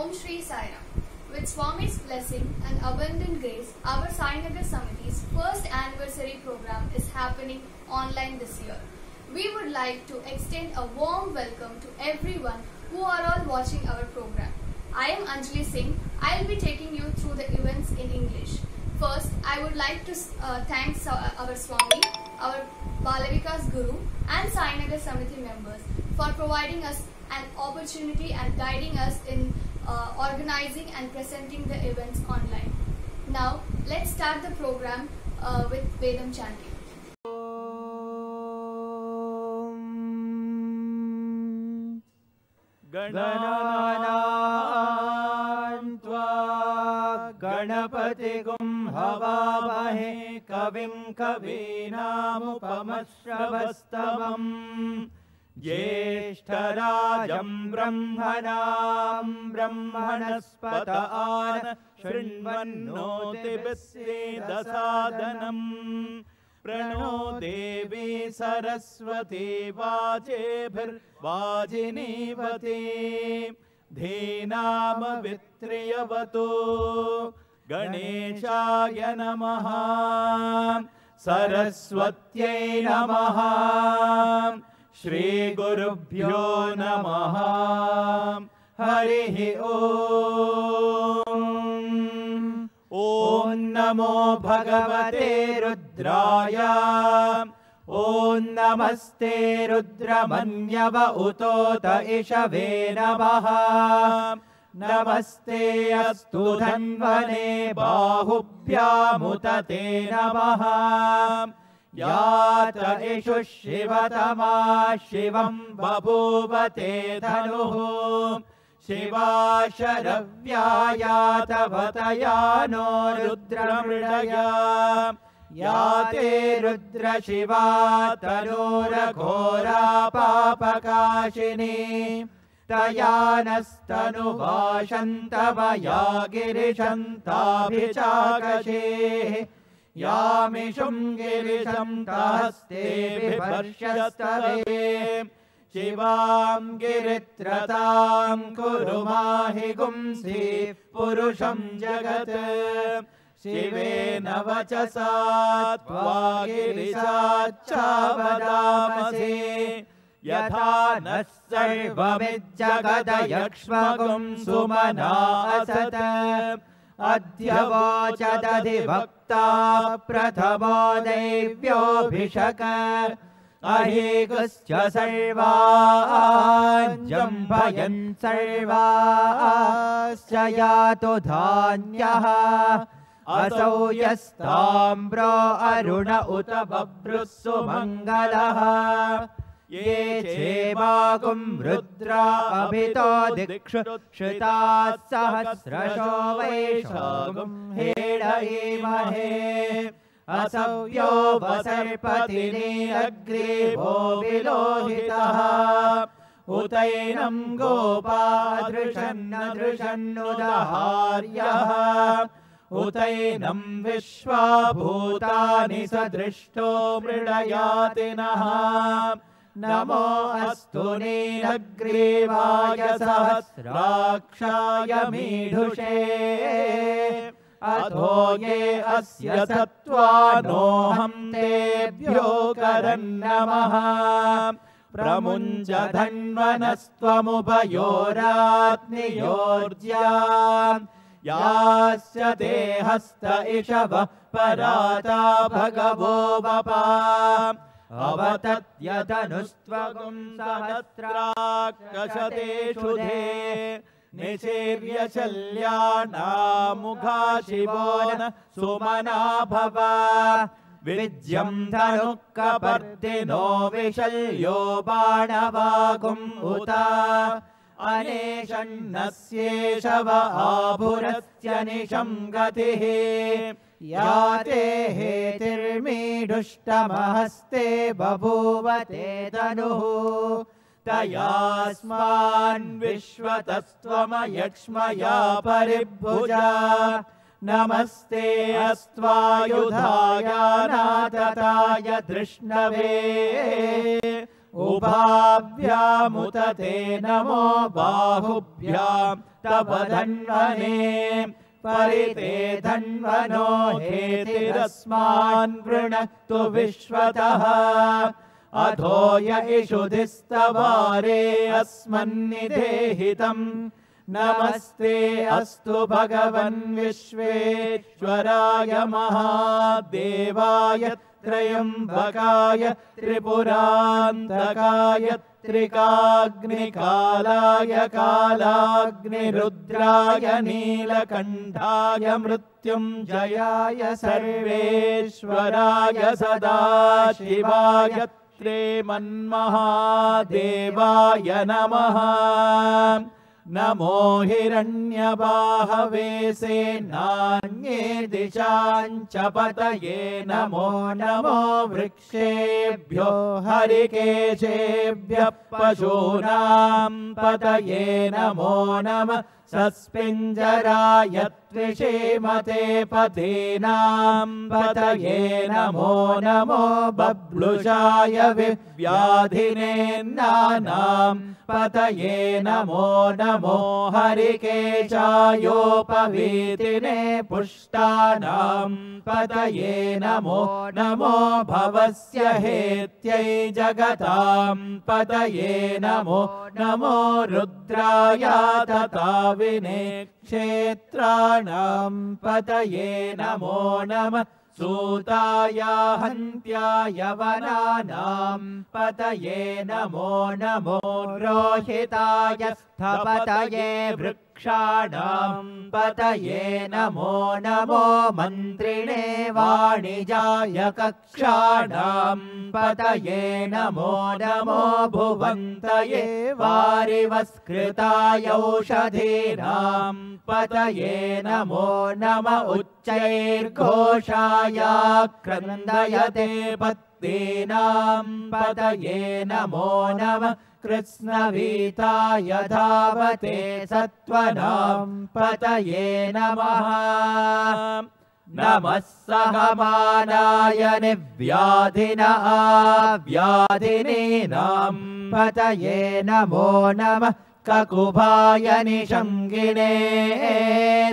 Om Shri Sai Ram. With Swami's blessing and abundant grace, our Sai Nagar Samiti's first anniversary program is happening online this year. We would like to extend a warm welcome to everyone who are all watching our program. I am Anjali Singh. I will be taking you through the events in English. First, I would like to thank our Swami, our Balavikas Guru and Sai Nagar Samiti members for providing us an opportunity and guiding us in organizing and presenting the events online. Now, let's start the program with Vedam chanting. गणानां त्वा गणपतिगुं हवामहे कविं कवीनामुपमश्रवस्तमम् ज्येष्ठराजं ब्रह्मणां ब्रह्मणस्पत आन शृण्वन्नोतिभिस्सीदसादनम् प्रणो देवी सरस्वती वाजेभिर्वाजिनीवती धीनामवित्र्यवतु गणेशाय नमः सरस्वत्यै नमः श्रीगुरुभ्यो नमः हरिः ॐ नमो भगवते रुद्राय ॐ नमस्ते रुद्रमन्यव उतोत इषवे नमः नमस्ते अस्तु धन्वने बाहुभ्यामुत ते नमः यात इषु शिवतमा शिवं बभूव ते धनुः शिवा शरव्यायातवतया नो रुद्रमृडया याते रुद्रशिवा तनोरघोरा पापकाशिनी तया नस्तनुभाषन्तवया गिरिशन्ताभिचाकशेः यामिषुं गिरिशन्तहस्ते बिभर्ष्यस्तवे शिवां गिरित्रतां कुरु माहि गुंसि पुरुषं जगत् शिवेन वचसा त्वा गिरिशाच्चावदामसे यथा नः सर्वमिज्जगदयक्ष्मगुं सुमना असत् अद्य वोचदधिभक्ता प्रथमो दैव्योऽभिषक अहेगुश्च सर्वाञ्जम्भयन् सर्वाश्च यातु धान्यः असौ यस्ताम्रो अरुण उत बभ्रुः सुमङ्गलः ये चेवागुं रुद्रा अभितो दिक्षु श्रुताः सहस्रशो वैशागुं हेडयेमहे असव्यो वसर्पतिनीलग्रीवो विलोहितः उतैनं गोपादृशन्नदृशन्नुदहार्यः उतैनं विश्वाभूतानि सदृष्टो मृडयातिनः नमो अस्तु नीलग्रीवाय सहस्राक्षाय मीढुषे अथो ये अस्य सत्त्वानोऽहं तेभ्यो करन्नमः प्रमुञ्च धन्वनस्त्वमुभयोरात्नियोर्ज्या यास्य ते हस्त इषवः पराता भगवो वपा अवतत्यतनुस्त्वगुं सहस्राक्षशतेषु धे निचेर्य शल्यानामुखा शिवो न सुमना भव विज्यं धनुः कपर्दिनो विशल्यो बाणवागुम् उत अनेशन्नस्येषव आभुरस्य निशं गतिः याते हेतिर्मीढुष्टमहस्ते बभूव ते धनुः तयास्मान् विश्वतस्त्वमयक्ष्मया परिभुजा नमस्ते अस्त्वायुधाय नादताय धृष्णवे उभाभ्यामुत ते नमो बाहुभ्यां तव धन्वने परिते धन्वनो हेतिरस्मान् वृणक्तु विश्वतः अधो य इषुधिस्तवारे अस्मन्निदेहितम् नमस्ते अस्तु भगवन् विश्वेश्वराय महादेवाय त्रयम्बकाय त्रिपुरान्तकाय त्रिकाग्निकालाय कालाग्निरुद्राय नीलकण्ठाय मृत्युञ्जयाय सर्वेश्वराय सदाशिवाय श्रीमन्महादेवाय नमः नमो हिरण्यबाहवे सेनान्ये दिशाञ्च पतये नमो नमो वृक्षेभ्यो हरिकेशेभ्यः पशूनां पतये नमो नमः सस्पिञ्जराय त्विषीमते पतीनां पतये नमो नमो बब्लुषाय विव्याधिनेन्नानां पतये नमो नमो हरिकेशायोपवीतिने पुष्टानां पतये नमो नमो भवस्य हेत्यै जगतां पतये नमो नमो रुद्राय तथा विने क्षेत्राणां पतये नमो नमः सूताय हन्त्याय वनानां पतये नमो नमो रोहिताय स्थपतये वृक्षाणां पतये नमो नमो मन्त्रिणे वाणिजाय कक्षाणां पतये नमो नमो भुवन्तये वारिवस्कृताय औषधीनां पतये नमो नम उच्चैर्घोषाय क्रन्दयते पत्नीनां पतये नमो नमः कृत्स्नवीताय धावते सत्त्वनां पतये नमः नमः सहमानाय निव्याधिनः व्याधिनीनां पतये नमो नमः ककुभाय निशङ्गिने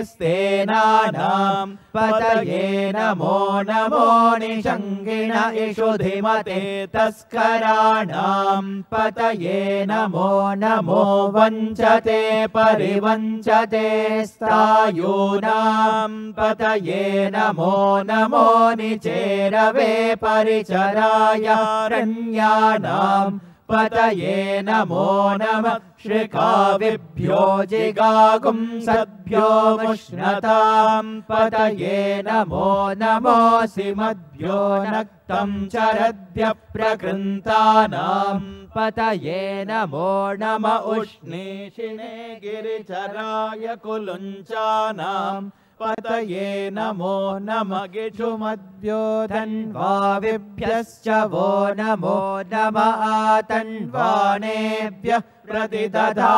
स्तेनानां पतये नमो नमो निशङ्गिन इषुधिमते तस्कराणां पतये नमो नमो वञ्चते परिवञ्चते स्थायूनां पतये नमो नमो निचेरवे परिचराय रण्यानां पतये नमो नमः श्रिकाविभ्यो जिगागुंसद्भ्यो मुष्णतां पतये नमो नमोऽसिमद्भ्यो नक्तं चरद्भ्यः प्रकृन्तानां पतये नमो नम उष्णीषिणे गिरिचराय कुलुञ्चानां पतये नमो नमः गिषुमद्भ्यो धन्वाविभ्यश्च वो नमो नमः तन्वानेभ्यः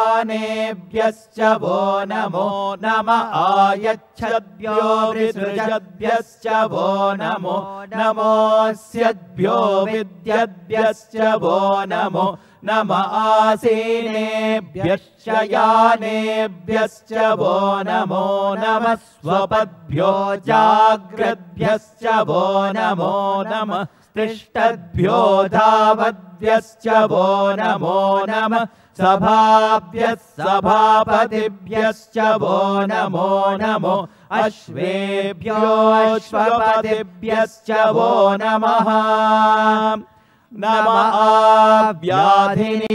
प्रतिदधानेभ्यश्च वो नमो नमः आयच्छद्भ्यो विसृजद्भ्यश्च वो नमो नमोऽस्यद्भ्यो विद्यद्भ्यश्च वो नमो नमः आसीनेभ्यश्च यानेभ्यश्च वो नमो नमः स्वपद्भ्यो जाग्रद्भ्यश्च वो नमो नमः तिष्ठद्भ्यो धावद्भ्यश्च वो नमो नमः सभाभ्यः सभापतिभ्यश्च वो नमो नमो अश्वेभ्योऽश्वपतिभ्यश्च वो नमः नमः व्याधिनीभ्यो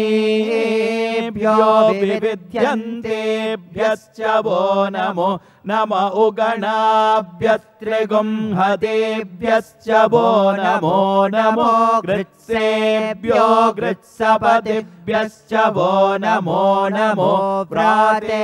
विविध्यन्तेभ्यश्च वो नमो नम उगणाभ्यस्त्रिगुंहतेभ्यश्च वो नमो नमो गृत्सेभ्यो गृत्सपतिभ्यश्च वो नमो नमो व्रातेभ्यो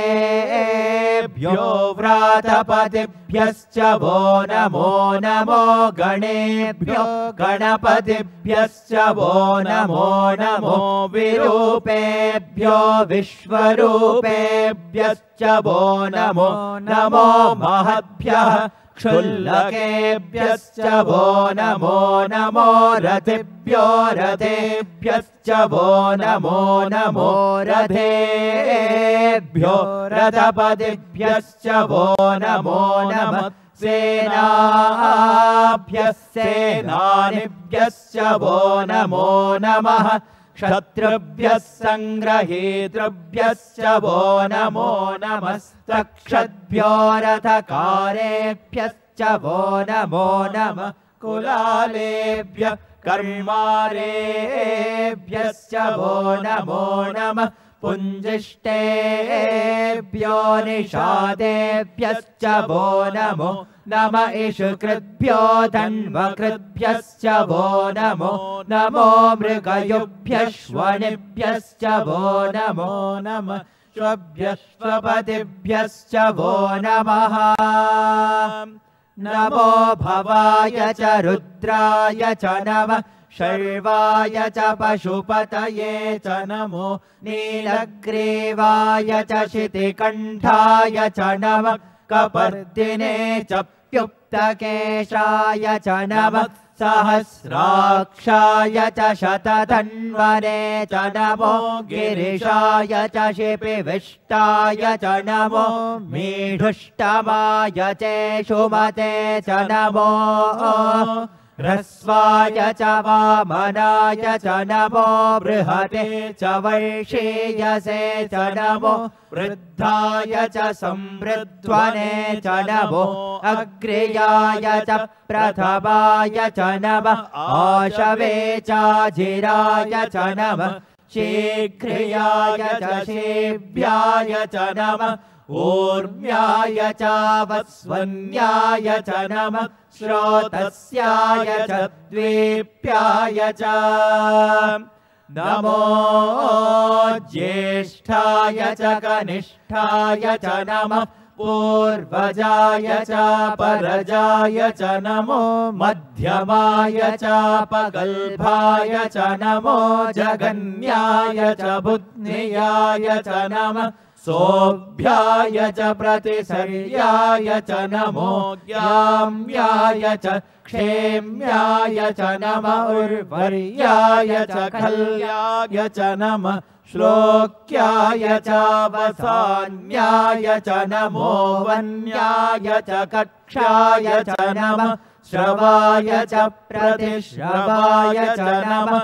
व्रातपतिभ्यश्च वो नमो नमो गणेभ्यो गणपतिभ्यश्च वो नमो नमो विरूपेभ्यो विश्वरूपेभ्यश्च वो नमो नमो महद्भ्यः क्षुल्लकेभ्यश्च वो नमो नमो रथेभ्यो रथेभ्यश्च वो नमो नमो रथेभ्यो रथपतिभ्यश्च वो नमो नमः सेनाभ्यः सेनानिभ्यश्च वो नमो नमः क्षत्रुभ्यः संग्रहेतृभ्यश्च वो नमो नमस्तक्षद्भ्यो रथकारेभ्यश्च वो नमो नमः कुलालेभ्यः कर्मारेभ्यश्च वो नमो नमः पुञ्जिष्टेभ्यो निषादेभ्यश्च वो नमो नम इषुकृद्भ्यो धन्वकृद्भ्यश्च वो नमो नमो मृगयुभ्यश्वनिभ्यश्च वो नमो नमः श्वभ्यश्वपतिभ्यश्च वो नमः नमो भवाय च रुद्राय च नमः शर्वाय च पशुपतये च नमो नीलग्रीवाय च शितिकण्ठाय च नमः कपर्दिने च प्युक्तकेशाय च नमः सहस्राक्षाय च शतधन्वने च नमो गिरिशाय च शिपिविष्टाय च नमो मीढुष्टमाय चेषुमते च नमो ह्रस्वाय च वामनाय च नमो बृहते च वैषेयसे च नमो वृद्धाय च संवृध्वने च नमो अग्र्याय च प्रथमाय च नमः आशवे चाजिराय च नमः शीघ्रियाय च शेव्याय च नमः ऊर्म्याय च वस्वन्याय च नमः श्रोतस्याय च द्वीप्याय च नमो ज्येष्ठाय च कनिष्ठाय च नमः पूर्वजाय च परजाय च नमो मध्यमाय च पगल्भाय च नमो जगन्याय च बुद्ध्याय च नमः सोभ्याय च प्रतिसर्याय च नमो ज्ञाम्याय च क्षेम्याय च नमः उर्वर्याय च खल्याय च नमः श्लोक्याय च वसान्याय च नमो वन्याय च कक्षाय च नमः श्रवाय च प्रतिश्रवाय च नमः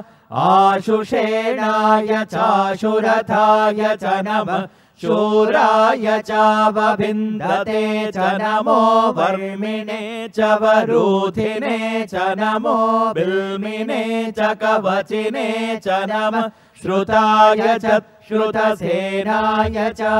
आशुषेणाय चाशुरथाय च नमः शूराय च वभिन्दते च नमो वर्मिणे च वरूथिने च नमो बिल्मिने च कवचिने च नमः श्रुताय च श्रुतसेनाय च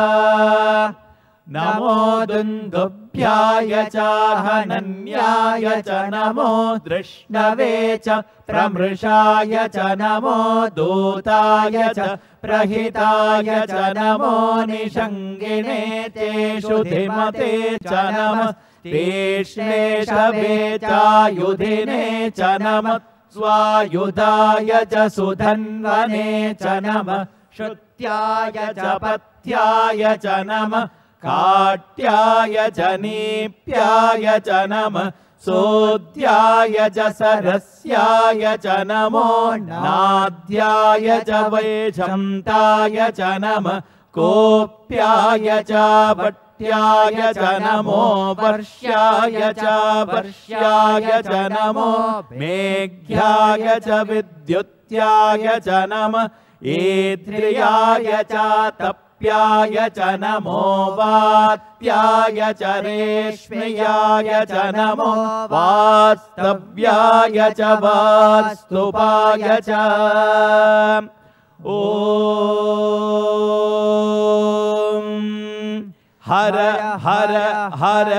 नमो दुन्दुभ्याय च हनन्याय च नमो दृष्णवे च प्रमृषाय च नमो दूताय च प्रहिताय च नमो निषङ्गिणे तेषु धिमते च नमः तीक्ष्णेषवे चायुधिने च नमः स्वायुधाय च सुधन्वने च नमः श्रुत्याय च पथ्याय च नमः काट्याय च नीप्याय च नमः सोद्याय च सरस्याय च नमो नाद्याय च वैशन्ताय च नमः कोप्याय च भट्याय च नमो वर्ष्याय च वर्ष्याय च नमो मेघ्याय च विद्युत्याय च नमः ईद्रियाय च तप्याय च नमो वात्याय च रेश्म्याय च नमो वास्तव्याय च वास्तुपाय च ॐ हर हर हर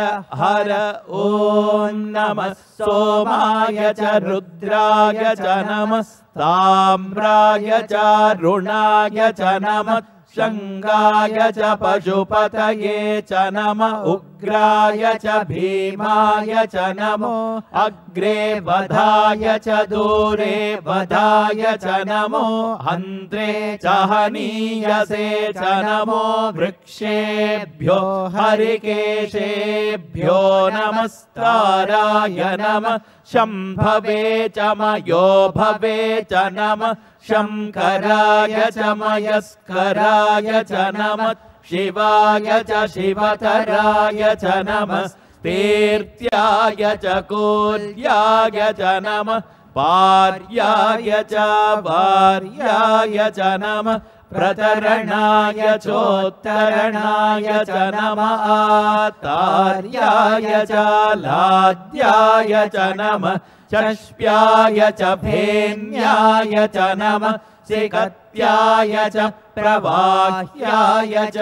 हर ॐ नमः सोमाय च रुद्राय च नमः ताम्राय च रुणाय च नमः शङ्गाय च पशुपतये च नमः उग्राय च भीमाय च नमो अग्रे वधाय च दूरे वधाय च नमो हन्त्रे च हनीयसे च नमो वृक्षेभ्यो हरिकेशेभ्यो नमस्ताराय नमः शम्भवे च मयो भवे च नमः शङ्कराय च मयस्कराय च नमः शिवाय च शिवतराय च नमः तीर्थ्याय च कूल्याय च नमः पार्याय च वार्याय च नमः प्रतरणाय चोत्तरणाय च नमः आतार्याय च लाद्याय च नमः चष्प्याय च फेन्याय च नमः सिकत्याय च प्रवाह्याय च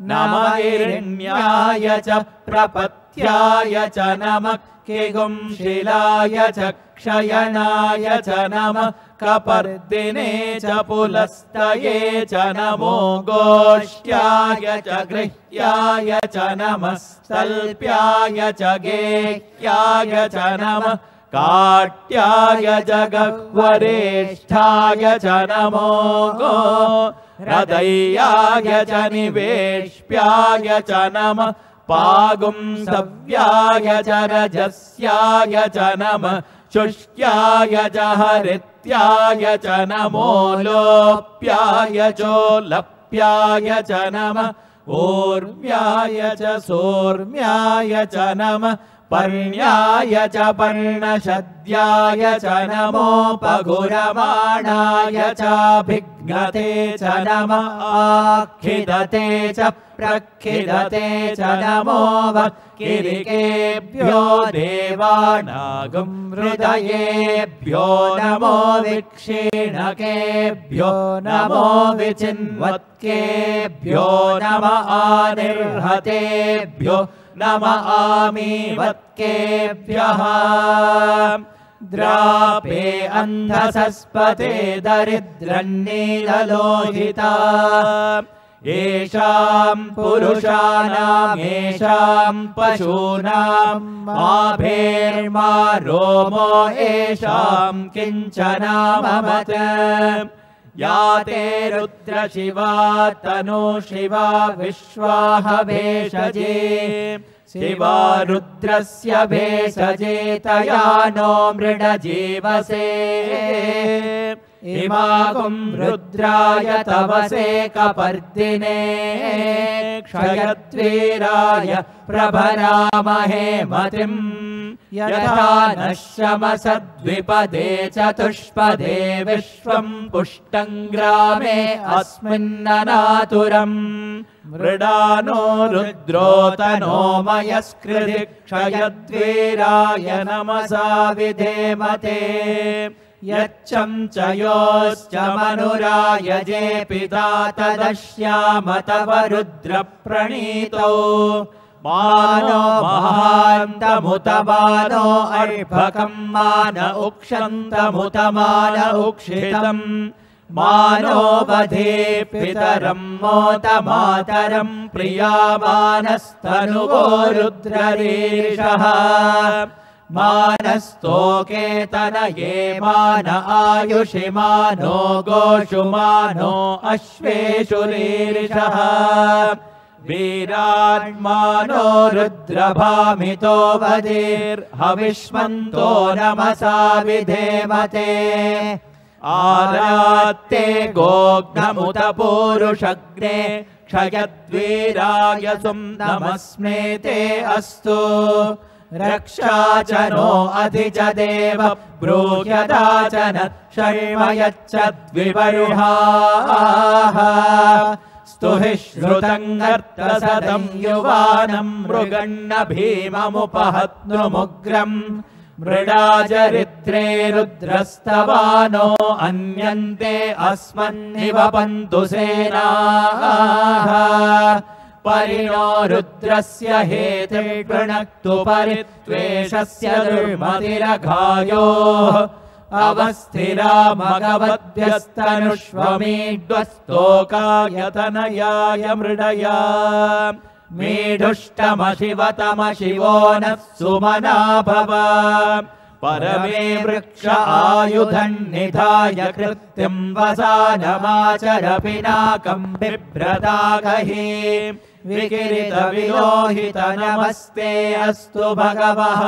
नमः हिरण्याय च प्रपत्याय च नमः किगुंशिलाय च क्षयनाय च नमः कपर्दिने च पुलस्तये च नमो गोष्ठ्याय च गृह्याय च नमः तल्प्याय च गेह्याय च नमः काट्याय जगह्वरेष्ठाय च नमो गो हृदयाय च निवेश्याय च नमः पागुंसव्याय च रजस्याय च नमः शुष्क्याय च हरित्याय च नमो लोप्याय चोलप्याय च नमः ऊर्व्याय च सोर्म्याय च नमः पर्ण्याय च पर्णशद्याय च नमो पगुरमाणाय चाभिघ्नते च नमः आखिदते च प्रखिदते च नमो वक्किरिकेभ्यो देवानागं हृदयेभ्यो नमो विक्षीणकेभ्यो नमो विचिन्वत्केभ्यो नमः आनिर्हतेभ्यो नमः आमीवत्केभ्यः द्रापे अन्धसस्पते दरिद्रन्नीललोहिता येषां पुरुषाणां येषां पशूनां माभेर्मा रोमो येषां किञ्चनाममत् या ते रुद्रशिवा तनु शिवा विश्वाह भेषजे शिवा रुद्रस्य भेषजे तया नो मृडजीवसे इमागुं रुद्राय तवसे कपर्दिने क्षयद्वीराय प्रभरामहे मतिम् यथा नः शमसद्विपदे चतुष्पदे विश्वं पुष्टं ग्रामे अस्मिन्ननातुरम् मृडानो रुद्रोतनो मयस्कृधि क्षयद्वीराय नमसा विधेमते यच्चं च योश्च मनुरायजे पिता तदश्याम तव रुद्रप्रणीतौ मानो महान्तमुतमानो अर्भकं मान उक्षन्तमुतमान उक्षितम् मानो वधे पितरं मोतमातरं प्रियामानस्तनुवो रुद्ररीरिषः मानस्तोके तनये मान आयुषि मानो गोषु मानो अश्वेषु रीरिषः वीरात्मानो रुद्रभामितो वधीर्हविष्मन्तो नमसा विधेमते आरात्ते गोघ्नमुत पूरुषग्ने क्षयद्वीराय नमस्मेते अस्तु रक्षा च नो अधिज देव ब्रूह्यदाचन शर्म यच्चद्विबर्हाः स्तुहि श्रुतं युवानं मृगण्ण भीममुपहत्नुमुग्रम् मृडाचरित्रे रुद्रस्तवानो अन्यन्ते अस्मन्निव पन्तु सेनाः परिणो रुद्रस्य हेतिर्वृणक्तु परित्वेषस्य दुर्मतिरघायोः अवस्थिरा मघवद्भ्यस्तनुष्वमीड्वस्तोकाय तनयाय मृडया मीढुष्टमशिवतमशिवो नः सुमना भव परमे वृक्ष आयुधन्निधाय कृत्यं वसानमाचर पिनाकं बिभ्रताकहि विकिरितविलोहित नमस्ते अस्तु भगवः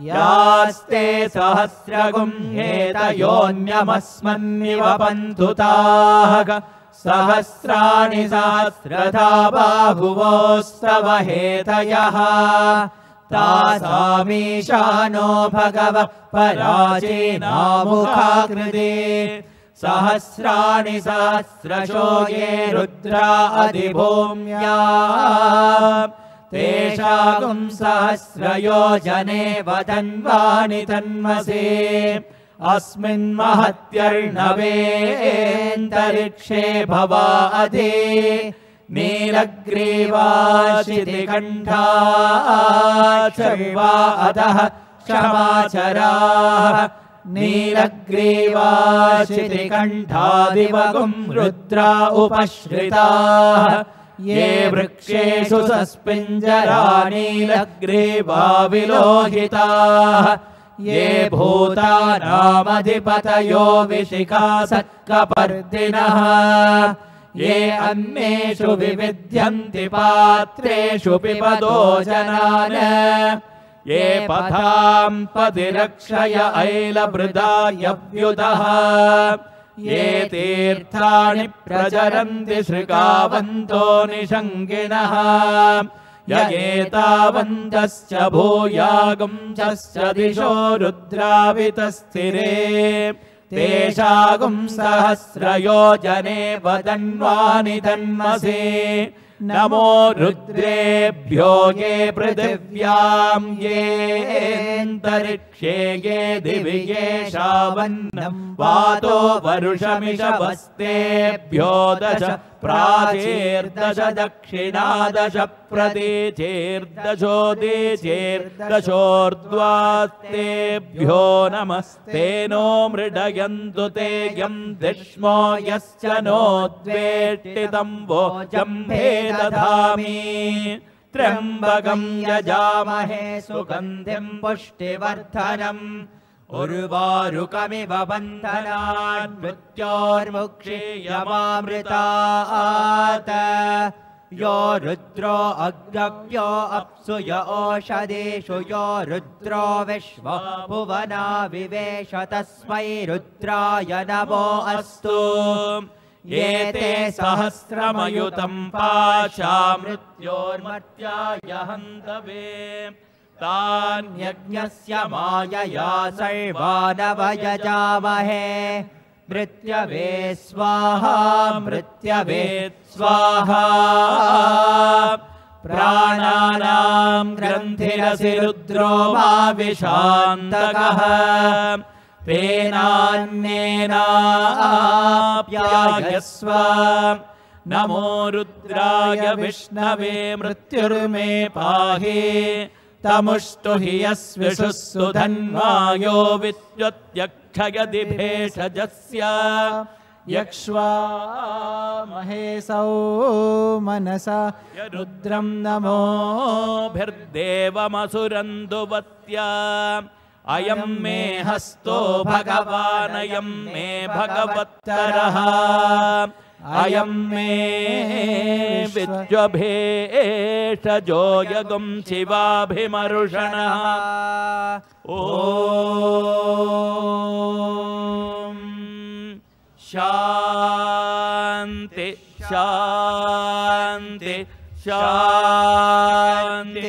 यास्ते सहस्रगुंहेतयोऽन्यमस्मन्निव पन्तुताः सहस्राणि सहस्रधा बाहुवोस्तव हेतयः तासामीशानो भगवः पराचीनामुखाकृते सहस्राणि सहस्रशो ये रुद्रा अधिभूम्या तेषागुं सहस्रयोजने वदन्वानि तन्मसे अस्मिन् महत्यर्णवेऽन्तरिक्षे भवा अधि नीलग्रीवाशितिकण्ठा सर्वा अधः क्षमाचराः नीलग्रीवाशितिकण्ठादिवगुं रुद्रा उपश्रिताः ये वृक्षेषु सस्पिञ्जरा नीलग्रीवा विलोहिताः ये भूतानामधिपतयो विशिखा सत्कपर्दिनः ये अन्येषु विविध्यन्ति पात्रेषु पिबतो जनान् ये पथां पदिरक्षय ऐलभृदायव्युतः ये तीर्थानि प्रचरन्ति श्रृगावन्तो निषङ्गिणः य एतावन्तश्च भूयागुंश्च दिशो रुद्रावितस्थिरे तेषागुं सहस्रयोजने वदन्वानि तन्मसे नमो रुद्रेभ्यो ये पृथिव्यां येऽन्तरिक्षे ये दिवि येषावन्नं वातो वरुषमिषवस्तेभ्यो दश प्राचीर्दश दक्षिणादश प्रतीचीर्दशोदीचीर्दशोर्ध्वास्तेभ्यो नमस्तेनो मृडयन्तु ते यं दिष्मो यश्च नोद्वेष्टितं वोजम्भे दधामि त्र्यम्बकं यजामहे सुगन्धिं पुष्टिवर्धनम् उर्वारुकमिव बन्धनान् मृत्योर्मुक्षीयमामृतात् यो रुद्रो अग्रव्यो अप्सु य ओषधीषु यो रुद्रो विश्वा भुवना विवेश तस्मै रुद्राय नमो अस्तु ये ते सहस्रमयुतं पाशा मृत्योर्मर्त्याय हन्तवे तान्यज्ञस्य मायया सर्वानवयजामहे मृत्यवे स्वाहा मृत्यवे स्वाहा प्राणानां ग्रन्थिरसि रुद्रो मा विशान्तकः तेनान्येनाप्यायस्व नमो रुद्राय विष्णवे मृत्युर्मे पाहि तमुष्टु हि यस्विषुः सुधन्वायो विद्युत्यक्षयदि भेषजस्य यक्ष्वामहेसौ मनसा रुद्रं नमोभिर्देवमसुरन्दुवत्या अयं मे हस्तो भगवानयं मे भगवत्तरः अयं मे विद्युभेषजो यगुं शिवाभिमरुषणः ॐ शान्ति शान्ति शान्तिः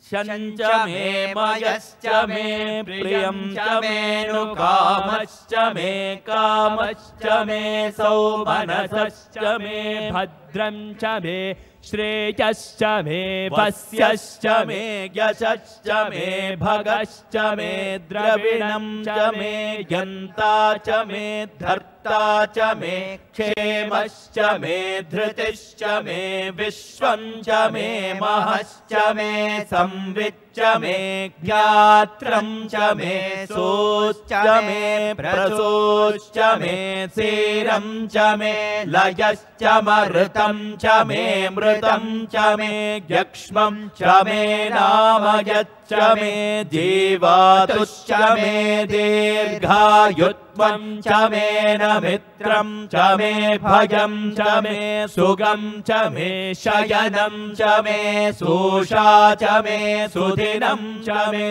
शञ्च मे मयश्च मे प्रियं च मेऽनुकामश्च मे कामश्च मे सौमनसश्च मे भद्रं च मे श्रेयश्च मे वस्यश्च मे यशश्च मे भगश्च मे द्रविणं च मे यन्ता च मे धर्ता च मे क्षेमश्च मे धृतिश्च मे विश्वं च मे महश्च मे संवित् च मे ज्ञात्रं च मे सोश्च मे प्रसोश्च मे सेरं च मे लयश्च मृतं च मे मृतं च मे यक्ष्मं च मे नामयच्च मे जीवातुश्च मे दीर्घायुत्वं च मे नमित्रं च मे भयं च मे सुगं च मे शयनं च मे सुषा च मे सुदिनं च मे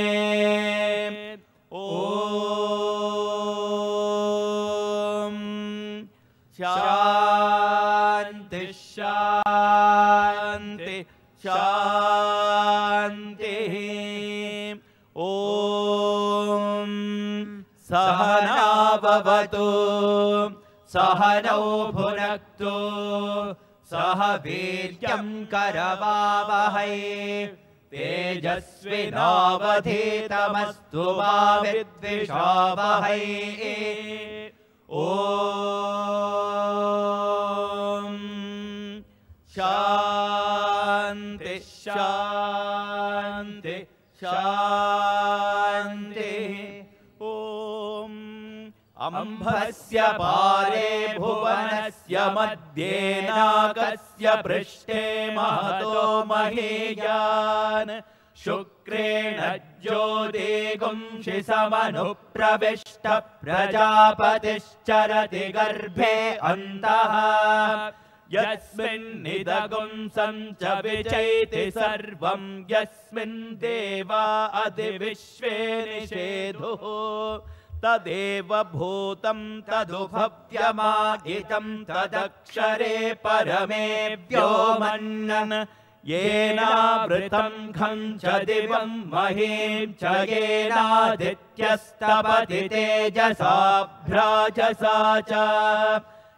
ॐ शान्ति शान्ति शान्तिः ॐ सहना भवतु सहनौ भुनक्तु सह वीर्यं करवावहै तेजस्विनावधीतमस्तु मा विद्विषावहै ॐ शान्ति शान्ति शान्तिः ॐ अम्भस्य पारे भुवनस्य मध्ये नागस्य पृष्ठे महतो महीयान् शुक्रेण ज्योतिगुंषि समनुप्रविष्ट प्रजापतिश्चरति गर्भे अन्तः यस्मिन्निदगुं सञ्च विचैति सर्वं यस्मिन् देवा अधिविश्वे निषेधुः तदेव भूतं तदुभव्यमाहितं तदक्षरे परमे व्योमन् येनावृतं खं च दिवं महीं च येनादित्यस्तपति तेजसा भ्राजसा च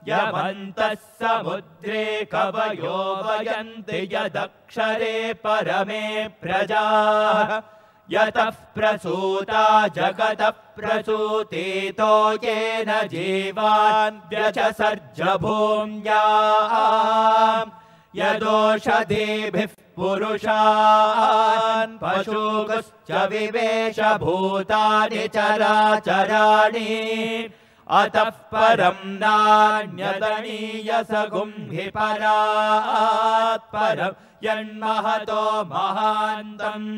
यमन्तः समुद्रे कवयो वयन्ति यदक्षरे परमे प्रजाः यतः प्रसूता जगतः प्रसूतितो येन जीवान् व्यचसर्ज भूम्याम् यदोषधीभिः पुरुषान् पशुगुश्च विवेश भूतानि चराचराणि अतः परं नान्यदनीयसगुं हि परात् परं यन्महतो महान्तम्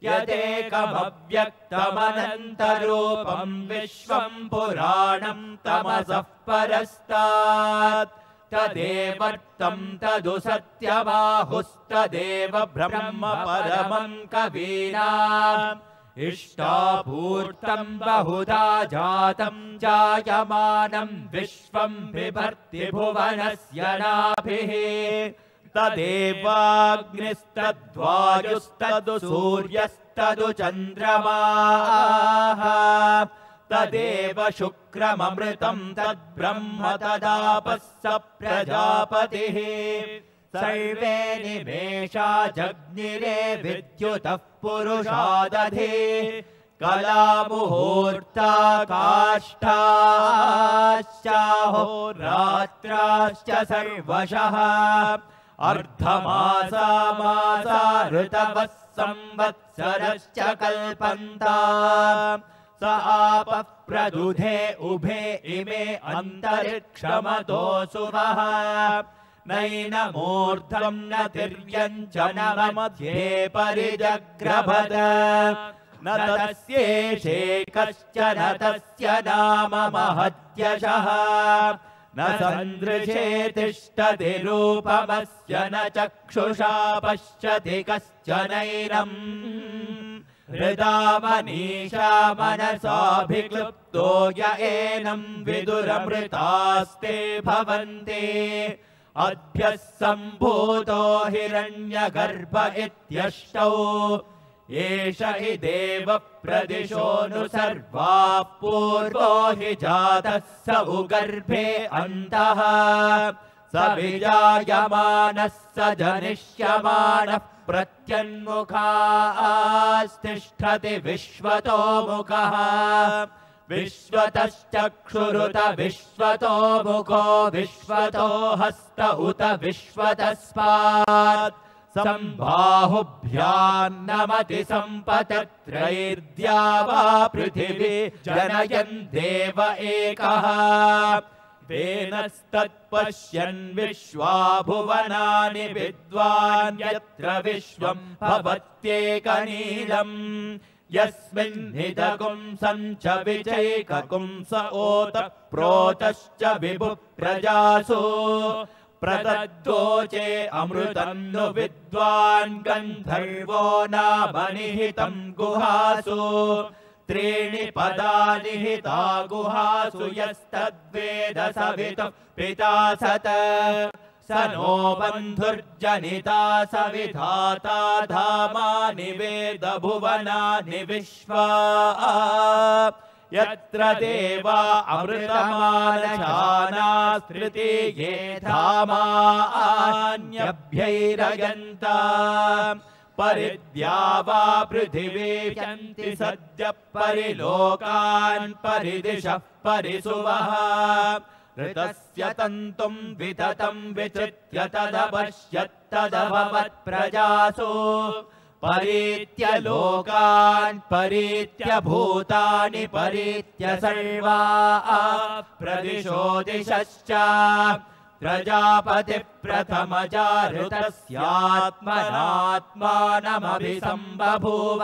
यदेकमव्यक्तमनन्तरूपं विश्वं पुराणं तमसः परस्तात् तदेवर्तं तदु सत्यबाहुस्तदेव ब्रह्म परमं कवीनाम् इष्टापूर्तं बहुधा जातं जायमानं विश्वं बिभर्ति भुवनस्य नाभिः तदेवाग्निस्तद्वायुस्तदु सूर्यस्तदु चन्द्रमाः तदेव शुक्रममृतं तद्ब्रह्म तदापः स प्रजापतिः सर्वे निमेषा जग्निरे विद्युतः पुरुषादधे कलामुहूर्ता काष्ठाश्चाहोरात्राश्च सर्वशः अर्धमासा मासा ऋतवः संवत्सरश्च कल्पन्ताम् स आपः प्रदुधे उभे इमे अन्तरिक्षमतोऽसुवः नैनमूर्ध्वं न तिर्यञ्च न मध्ये परिजग्रभत न तस्येषे कश्चन तस्य नाम महत्यशः न सन्दृशे तिष्ठति रूपमस्य न चक्षुषा पश्यति कश्चनैनम् हृदा मनीषा मनसाभिक्लुप्तो य एनं विदुरमृतास्ते भवन्ति अद्भ्यः सम्भूतो हिरण्यगर्भ इत्यष्टौ एष हि देव प्रदिशोऽनु सर्वाः पूर्वो हि जातः स उगर्भे अन्तः स विजायमानः स जनिष्यमानः प्रत्यन्मुखास्तिष्ठति विश्वतो मुखः विश्वतश्चक्षुरुत विश्वतो मुखो विश्वतो हस्त उत विश्वतस्मात् संबाहुभ्यान्नमति सम्पतत्रैर्द्या वा पृथिवी जनयन् देव एकः वेनस्तत्पश्यन् विश्वा भुवनानि विद्वान् यत्र विश्वं भवत्येकनीलम् यस्मिन्निदकुं सञ्च विचैककुं स ओत प्रोतश्च विभु प्रजासु प्रदद्दोचे अमृतन्नु विद्वान् गन्धर्वो नाम निहितं गुहासु त्रीणि पदानि हिता गुहासु यस्तद्वेद सवितुः पिता सत स नो बन्धुर्जनिता स विधाता धामानि वेद भुवनानि विश्वा यत्र देवा अमृतमानशानास्तृतीये धामान्यभ्यैरयन्ता परिद्या वा पृथिवी यन्ति सद्यः परिलोकान् परिदिशः परिसुवः ऋतस्य तन्तुं विततं विचित्य तदपश्यत्तदभवत् प्रजासु परीत्य लोकान् परीत्य भूतानि परीत्य सर्वा प्रदिशो दिशश्च प्रजापति प्रथमजा ऋतस्यात्मनात्मानमभिसम्बभूव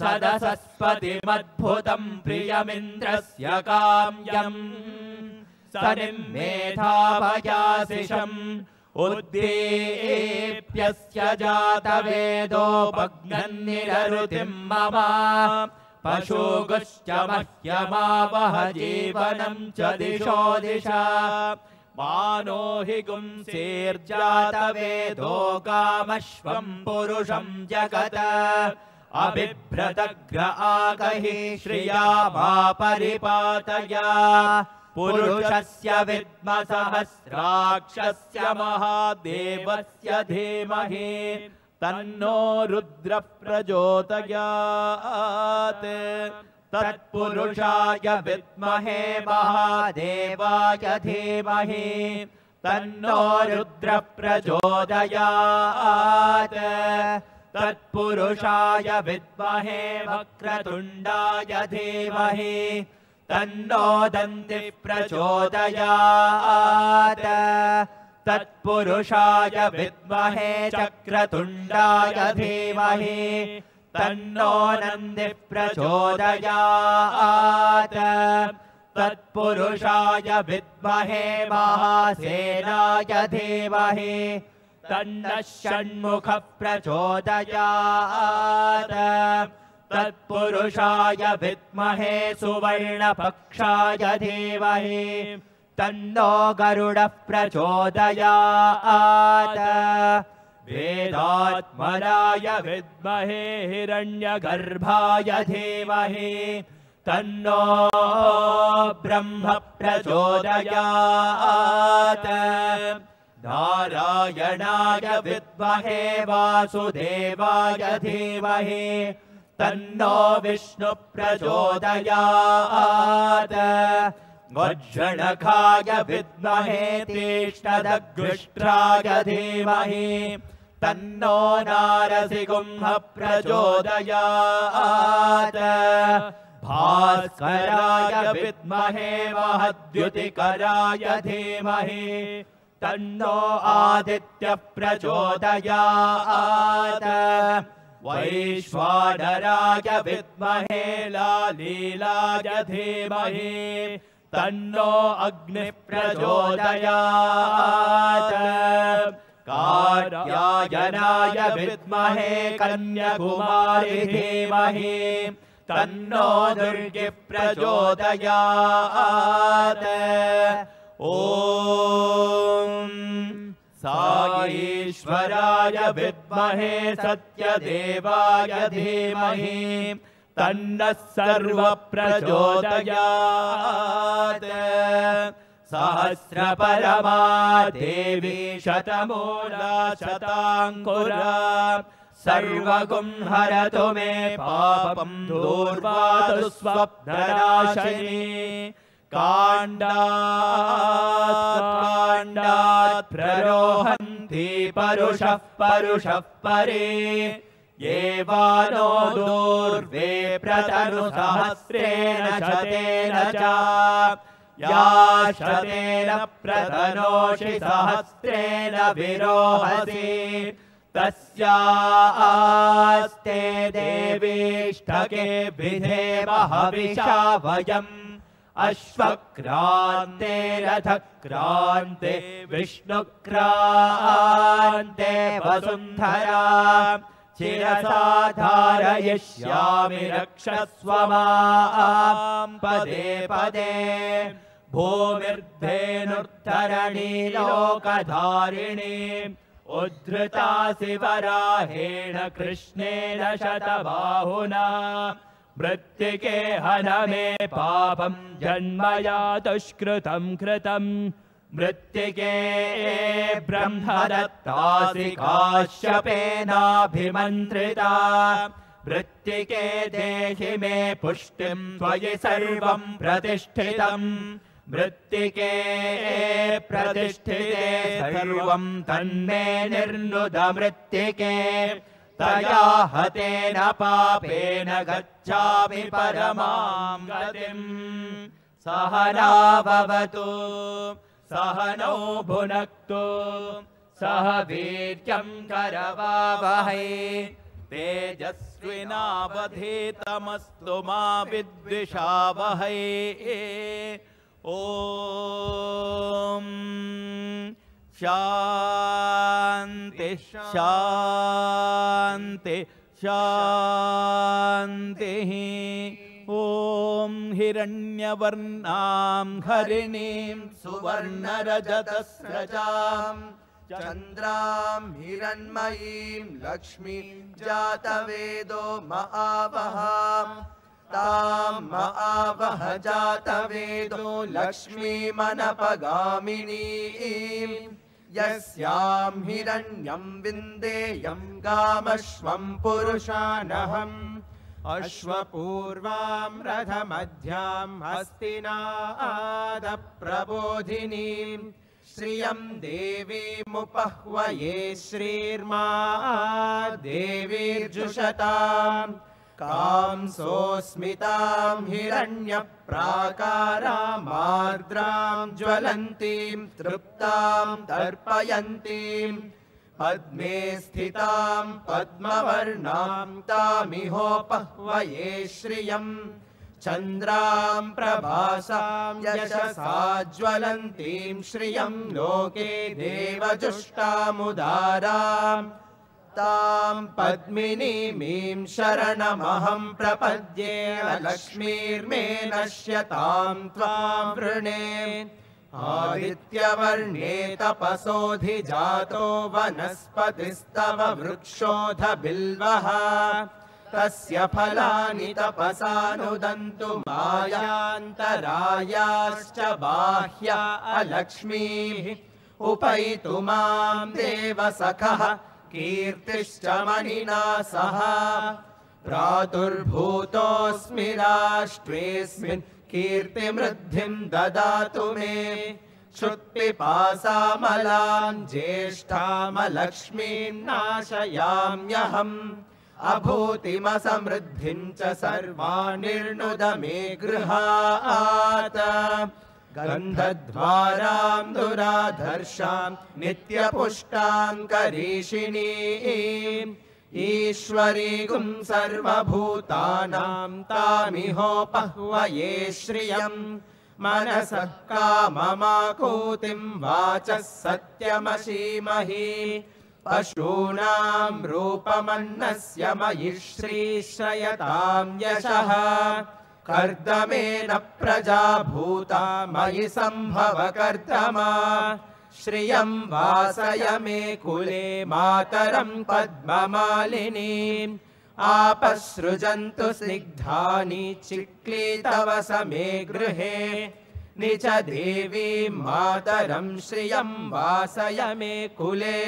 सदसस्पतिमद्भुतं प्रियमिन्द्रस्य काम्यम् सनिमेधाभयासिषम् उद्दीप्यस्य जातवेदोपघ्नन्निररुतिं मम पशुगुश्च मह्यमावह जीवनं च दिशो दिशा मानो हि गुंसेर्जातवेदो कामश्वं पुरुषं जगत अबिभ्रतग्र आगहि श्रिया मा परिपातया पुरुषस्य विद्म सहस्राक्षस्य महादेवस्य धीमहि तन्नो रुद्रः प्रचोदयात् तत्पुरुषाय विद्महे महादेवाय धीमहि तन्नो रुद्रः प्रचोदयात् तत्पुरुषाय विद्महे वक्रतुण्डाय धीमहि तन्नो दन्तिः प्रचोदयात् तत्पुरुषाय विद्महे चक्रतुण्डाय धीमहि तन्नो नन्दिः प्रचोदयात् तत्पुरुषाय विद्महे महासेनाय धीमहि तन्नः षण्मुखः प्रचोदयात् तत्पुरुषाय विद्महे सुवर्णपक्षाय धीमहि तन्नो गरुडः प्रचोदयात् वेदात्मनाय विद्महे हिरण्यगर्भाय धीमहि तन्नो ब्रह्म प्रचोदयात् नारायणाय विद्महे वासुदेवाय धीमहि तन्नो विष्णु प्रचोदयात् वज्रणखाय विद्महे तीक्ष्णदग्गुष्ट्राय धीमहि तन्नो नारसिंह प्रचोदयात् भास्कराय विद्महे महद्युतिकराय धीमहि तन्नो आदित्यः प्रचोदयात् वैश्वानराय विद्महे लालीलाय धीमहि तन्नो अग्निः प्रचोदयात् कार्त्यायनाय विद्महे कन्याकुमारी धीमहि तन्नो दुर्गिः प्रचोदयात् ॐ साईश्वराय विद्महे सत्यदेवाय धीमहि तन्नः सर्वः प्रचोदयात् सहस्रपरमा देवी शतमूला शताङ्कुरा सर्वगुं हरतु मे पापं दूर्वातु स्वप्ननाशिनी काण्डात् प्ररोहन्ति यान्ति परुषः परुषः परे ये वानो दूर्वे प्रतनु सहस्रेण शतेन च या शतेन प्रतनोषि सहस्रेण विरोहसि तस्यास्ते देवीष्टके विधेम हविषा वयम् अश्वक्रान्ते रथक्रान्ते विष्णुक्रान्ते वसुन्धरा शिरसा धारयिष्यामि रक्षस्व मां पदे पदे भूमिर्धेनुर्धरणी लोकधारिणी उद्धृतासि वराहेण कृष्णेन शतबाहुना मृत्तिके हन मे पापं जन्मया दुष्कृतं कृतं मृत्तिके ब्रह्मदत्तासि काश्यपेनाभिमन्त्रिता मृत्तिके देहि मे पुष्टिं त्वयि सर्वं प्रतिष्ठितम् मृत्तिके प्रतिष्ठिते सर्वं तन्मे निर्नुद मृत्तिके तया हतेन पापेन गच्छामि परमां गतिम् सहना भवतु सहनौ भुनक्तु सह वीर्यं करवावहै तेजस्विनावधीतमस्तु मा विद्विषावहै ॐ शान्ति शान्ति शान्तिः ॐ हिरण्यवर्णां हरिणीं सुवर्णरजतस्रजां चन्द्रां हिरण्मयीं लक्ष्मीं जातवेदो महावहाम् तां महावह जातवेदो लक्ष्मीमनपगामिनीं यस्यां हिरण्यं विन्देयं गामश्वं पुरुषानहम् अश्वपूर्वां रथमध्यां हस्तिनादप्रबोधिनीं श्रियं देवीमुपह्वये श्रीर्मा देवीर्जुषताम् कांसोऽस्मितां हिरण्यप्राकारामार्द्रां ज्वलन्तीं तृप्तां तर्पयन्तीं पद्मे स्थितां पद्मवर्णां तामिहोपह्वये श्रियं चन्द्रां प्रभासां यशसा ज्वलन्तीं श्रियं लोके देवजुष्टामुदाराम् तां पद्मिनीमीं शरणमहं प्रपद्ये लक्ष्मीर्मे नश्यतां त्वां वृणे आदित्यवर्णे तपसोऽधिजातो वनस्पतिस्तव वृक्षोऽध बिल्वः तस्य फलानि तपसानुदन्तु मायान्तरायाश्च बाह्या अलक्ष्मीः उपैतु मां देवसखः कीर्तिश्च मणिना सह प्रादुर्भूतोऽस्मि राष्ट्रेऽस्मिन् कीर्तिमृद्धिं ददातु मे क्षुत्पिपासामलां ज्येष्ठामलक्ष्मीं नाशयाम्यहम् अभूतिमसमृद्धिं च सर्वानिर्नुद मे गृहात् गन्धद्वारां दुराधर्षां नित्यपुष्टां करीषिणीं ईश्वरीगुं सर्वभूतानां तामिहोपह्वये श्रियं मनसः काममाकूतिं वाचः सत्यमशीमहि पशूनां रूपमन्नस्य मयि श्रीश्रयतां यशः कर्दमेन प्रजा भूता मयि सम्भव कर्दमा श्रियं वासय मे कुले मातरं पद्ममालिनीम् आपसृजन्तु स्निग्धानि चिक्लीतव समे गृहे निज देवीं मातरं श्रियं वासय मे कुले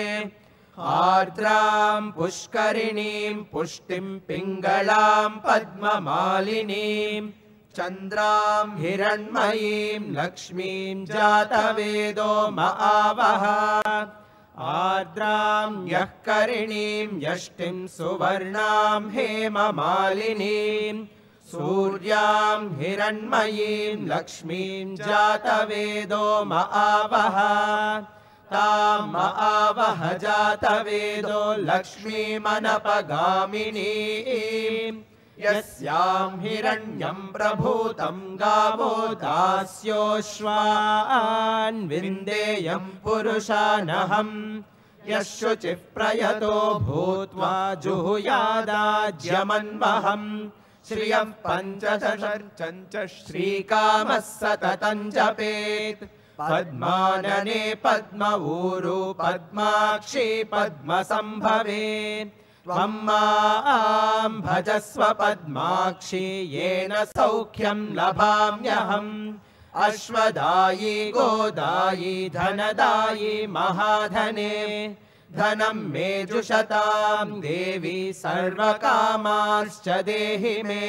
आर्द्रां पुष्करिणीं पुष्टिं पिङ्गलां पद्ममालिनीं चन्द्रां हिरण्मयीं लक्ष्मीं जातवेदो महावः आर्द्रां यः करिणीं यष्टिं सुवर्णां हेममालिनीं सूर्यां हिरण्मयीं लक्ष्मीं जातवेदो महावः ताम आवह जातवेदो लक्ष्मीमनपगामिनीं यस्यां हिरण्यं प्रभूतं गावो दास्योश्वान् विन्देयं पुरुषानहं यः शुचिः प्रयतो भूत्वा जुहुयादाज्यमन्वहम् श्रियः पञ्चदशर्चञ्च श्रीकामः सततं जपेत् पद्मानने पद्मऊरु पद्माक्षी पद्मसम्भवे त्वं मां भजस्व पद्माक्षी येन सौख्यं लभाम्यहम् अश्वदायी गोदायी धनदायी महाधने धनं मे जुषतां देवी सर्वकामांश्च देहि मे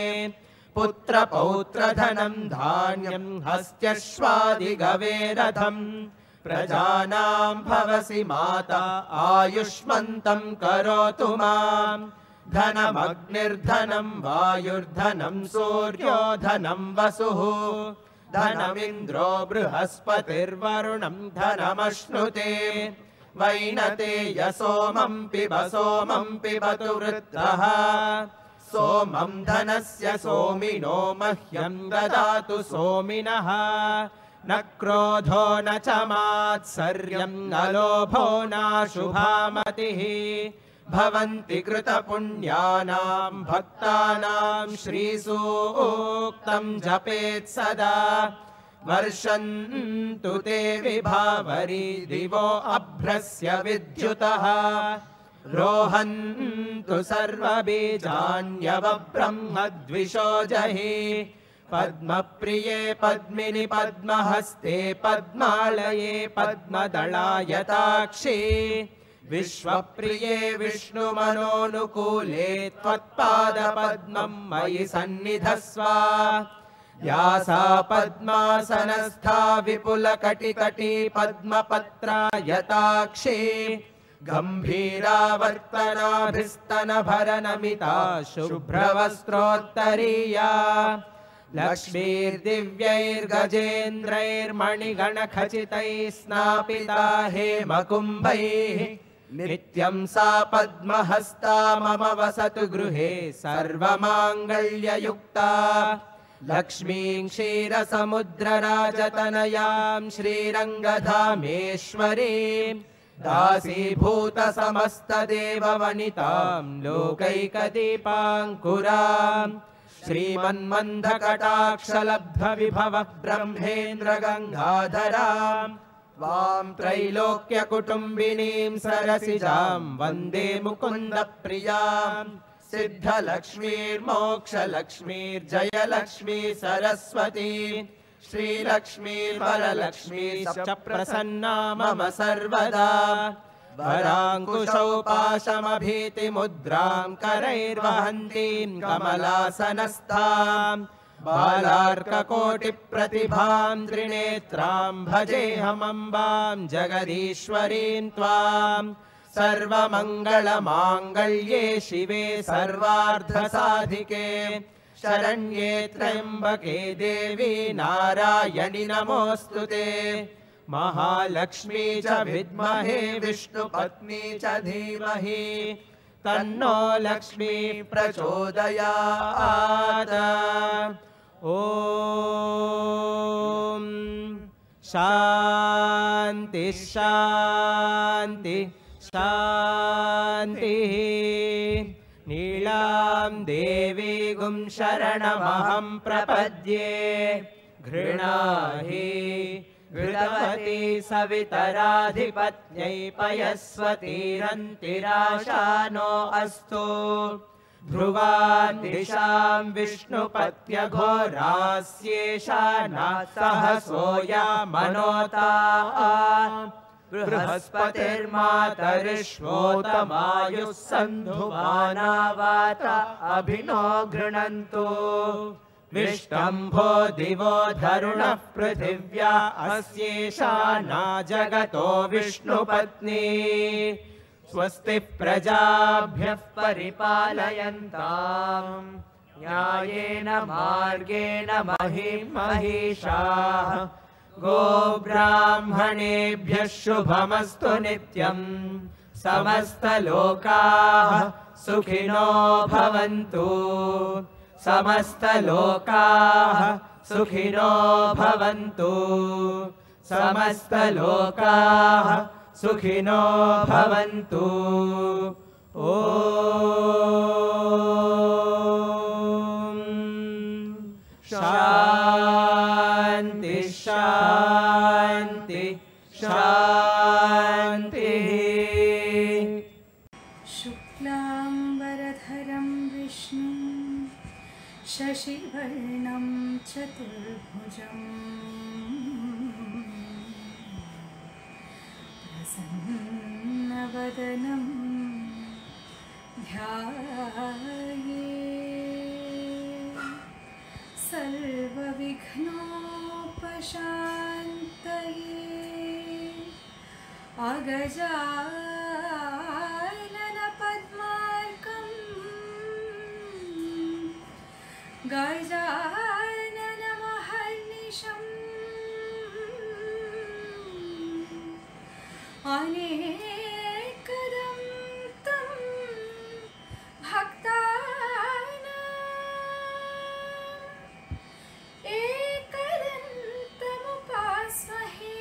पुत्रपौत्रधनं धान्यं हस्त्यश्वादिगवेरथं प्रजानां भवसि माता आयुष्मन्तं करोतु मां धनमग्निर्धनं वायुर्धनं सूर्यो धनं वसुः धनमिन्द्रो बृहस्पतिर्वरुणं धनमश्नुते वैनतेय सोमं पिबतु वृत्रः सोमं धनस्य सोमिनो मह्यं ददातु सोमिनः न क्रोधो न च मात्सर्यं न लोभो नाशुभामतिः भवन्ति कृतपुण्यानां भक्तानां श्रीसूक्तं जपेत् सदा वर्षन्तु ते विभावरी दिवो अभ्रस्य विद्युतः रोहन्तु सर्वबीजान्यवब्रह्मद्विषो जहि पद्मप्रिये पद्मिनि पद्महस्ते पद्मालये पद्मदलायताक्षी विश्वप्रिये विष्णुमनोनुकूले त्वत्पादपद्मं मयि सन्निधस्व या सा पद्मासनस्था विपुलकटितटी पद्मपत्रायताक्षी गम्भीरावर्तनाभिस्तनभरनमिता शुभ्रवस्त्रोत्तरीया लक्ष्मीर्दिव्यैर्गजेन्द्रैर्मणिगणखचितैः स्नापिता हेमकुम्भैः नित्यं सा पद्महस्ता मम वसतु गृहे सर्वमाङ्गल्ययुक्ता लक्ष्मीं क्षीरसमुद्रराजतनयां श्रीरङ्गधामेश्वरीं दासीभूतसमस्तदेववनितां लोकैकदीपाङ्कुरां श्रीमन्मन्दकटाक्षलब्धविभवः ब्रह्मेन्द्रगङ्गाधरां त्वां त्रैलोक्यकुटुम्बिनीं सरसिजां वन्दे मुकुन्दप्रियां सिद्धलक्ष्मीर्मोक्षलक्ष्मीर्जयलक्ष्मी सरस्वती श्रीलक्ष्मीर्वरलक्ष्मी च प्रसन्ना मम सर्वदा वराङ्कुशौ पाशमभीतिमुद्रां करैर्वहन्तीं कमलासनस्थां बालार्ककोटिप्रतिभां त्रिनेत्रां भजेऽहमम्बां जगदीश्वरीं त्वां सर्वमङ्गलमाङ्गल्ये शिवे सर्वार्थसाधिके शरण्ये त्र्यम्बके देवी नारायणि नमोऽस्तु ते महालक्ष्मी च विद्महे विष्णुपत्नी च धीमहि तन्नो लक्ष्मी प्रचोदयात् ॐ शान्ति शान्ति शान्तिः नीलां देवीगुं शरणमहं प्रपद्ये घृणाहि घृतवती सवितराधिपत्यै पयस्वतीरन्तिराशा नो अस्तु ध्रुवान् दिशां विष्णुपत्यघोरास्येषा न सहसोया मनोता बृहस्पतिर्मातरिष्वोतमायुः सन्धुमानावात अभिनो गृणन्तु विष्टम्भो दिवो धरुणः पृथिव्या अस्येषा जगतो विष्णुपत्नी स्वस्ति प्रजाभ्यः परिपालयन्ताम् न्यायेन मार्गेण महिषाः गोब्राह्मणेभ्यः शुभमस्तु नित्यम् समस्तलोकाः सुखिनो भवन्तु समस्तलोकाः सुखिनो भवन्तु समस्तलोकाः सुखिनो भवन्तु ॐ शान्ति शान्ति शान्तिः शुक्लाम्बरधरं विष्णुं शशिवर्णं चतुर्भुजम् प्रसन्नवदनं ध्यायेत् सर्वविघ्नोपशान्तये अगजाननपद्मार्कं गजाननमहर्निशम् अनेकदं तं भक्तानाम् एकदन्तमुपास्महे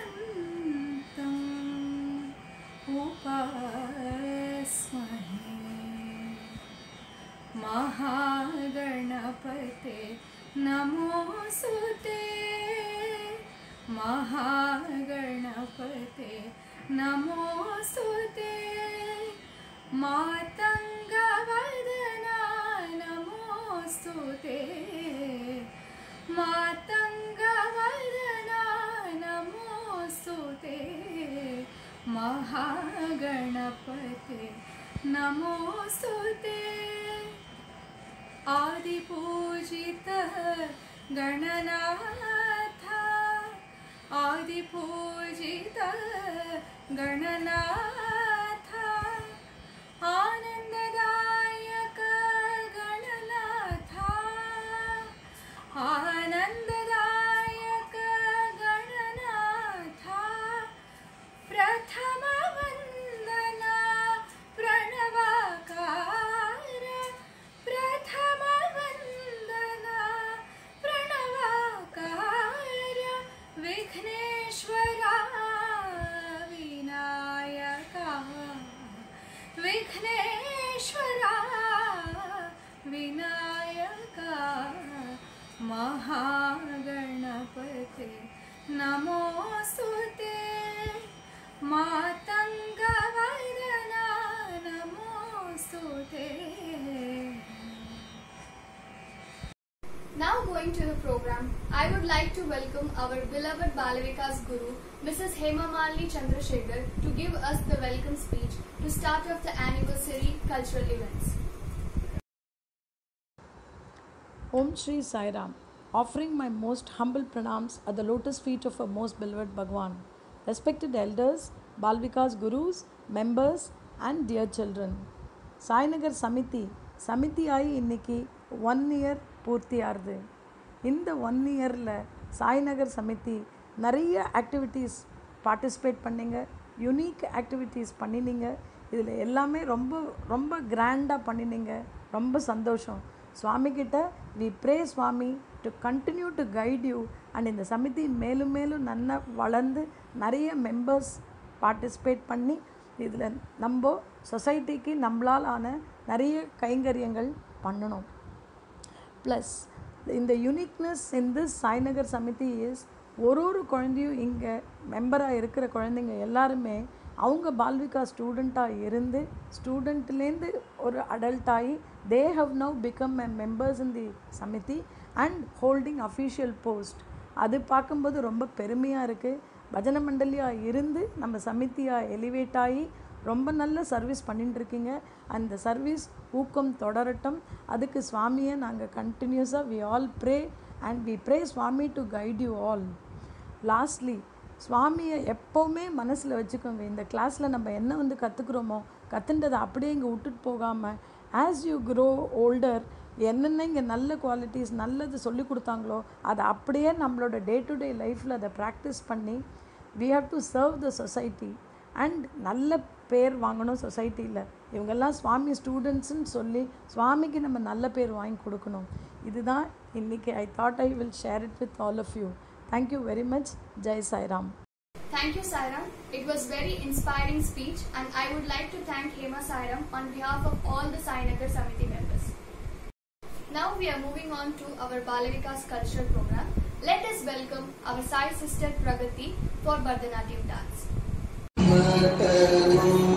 एकदन्तम् उपास्महे महागणपते नमोऽस्तुते महागणपते नमोऽस्तुते मातङ्गवदना नमोऽस्तुते मातङ्गवदना नमोऽस्तुते महागणपते नमोऽस्तुते आदिपूजितः गणनाथ आदिपूजितः गणनाथ आनन्ददायक गणनाथ आनन्ददायक गणनाथ प्रथम वन्दना प्रणवाकार प्रथम वन्दना प्रणवाकार विघ्नेश्वरा विनायका विघ्नेश्वरा विनायका महागणपते नमोऽस्तुते मातङ्गवदना नमोऽस्तुते. Now going to the program, I would like to welcome our beloved Balavikas Guru, Mrs. Hema Malini Chandrasekhar, to give us the welcome speech to start off the anniversary cultural events. Om Shri Sai Ram, offering my most humble pranams at the lotus feet of our most beloved Bhagwan. Respected elders, Balavikas Gurus, members and dear children. Sai Nagar Samiti ஆகி இன்னைக்கு 1 year பூர்த்தி ஆகுது. இந்த 1 yearல சாய் நகர் சமிதி நிறைய activities participate பண்ணிங்க, unique activities பண்ணினீங்க. இதில் எல்லாமே ரொம்ப ரொம்ப கிராண்டாக பண்ணினீங்க. ரொம்ப சந்தோஷம். சுவாமி கிட்ட we pray Swami to continue to guide you and இந்த சமிதி மேலும் மேலும் நல்லா வளர்ந்து நிறைய மெம்பர்ஸ் பார்ட்டிசிபேட் பண்ணி இதில் நம்ம சொசைட்டிக்கு நம்மளால் ஆன நிறைய கைங்கரியங்கள் பண்ணணும். ப்ளஸ் இந்த யூனிக்னஸ் இந்த சாய்நகர் சமிதி இஸ் ஒரு குழந்தையும் இங்கே மெம்பராக இருக்கிற குழந்தைங்க எல்லாருமே அவங்க பால்விகா ஸ்டூடெண்ட்டாக இருந்து ஸ்டூடெண்ட்லேருந்து ஒரு அடல்ட்டாகி they have now become a members in the Samithi and holding official post. அது பார்க்கும்போது ரொம்ப பெருமையாக இருக்குது. பஜனை மண்டலியாக இருந்து நம்ம சமிதியாக எலிவேட் ஆகி ரொம்ப நல்ல சர்வீஸ் பண்ணிட்டுருக்கீங்க. அந்த சர்வீஸ் ஊக்கம் தொடரட்டும். அதுக்கு சுவாமியை நாங்கள் கண்டினியூஸாக we all pray and we pray Swami to guide you all. Lastly, சுவாமியை எப்போவுமே மனசில் வச்சுக்கோங்க. இந்த கிளாஸில் நம்ம என்ன கற்றுக்குறோமோ கற்றுன்றதை அப்படியே இங்கே விட்டுட்டு போகாமல், ஆஸ் யூ க்ரோ ஓல்டர் என்னென்ன இங்கே நல்ல குவாலிட்டிஸ் நல்லது சொல்லி கொடுத்தாங்களோ அதை அப்படியே நம்மளோட டே டு டே லைஃப்பில் அதை ப்ராக்டிஸ் பண்ணி we have to serve the society and நல்ல பேர் வாங்கணும் சொசைட்டியில். இவங்கெல்லாம் சுவாமி ஸ்டூடெண்ட்ஸுன்னு சொல்லி சுவாமிக்கு நம்ம நல்ல பேர் வாங்கி கொடுக்கணும். இதுதான் இன்றைக்கி I thought I will share it with all of you. Thank you very much. Jai Sairam. Thank you, Sairam. It was very inspiring speech, and I would like to thank Hema Sairam on behalf of all the Sai Nagar Samiti members. Now we are moving on to our Balavikas cultural program. Let us welcome our Sai sister Pragati for Bharatanatyam dance. Thank you.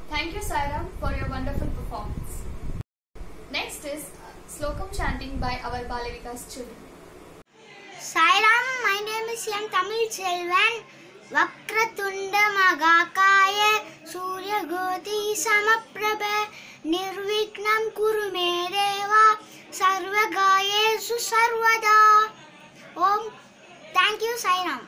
Thank you, Sairam, for your wonderful performance. Next is Slokam chanting by our Balavikas children. Sairam, my name is M. Tamil Selvan. Vakratunda Magakaya Surya Goti Samaprabha Nirviknam Kurume Deva Sarvagayesu Sarvada. Om. Thank you, Sairam.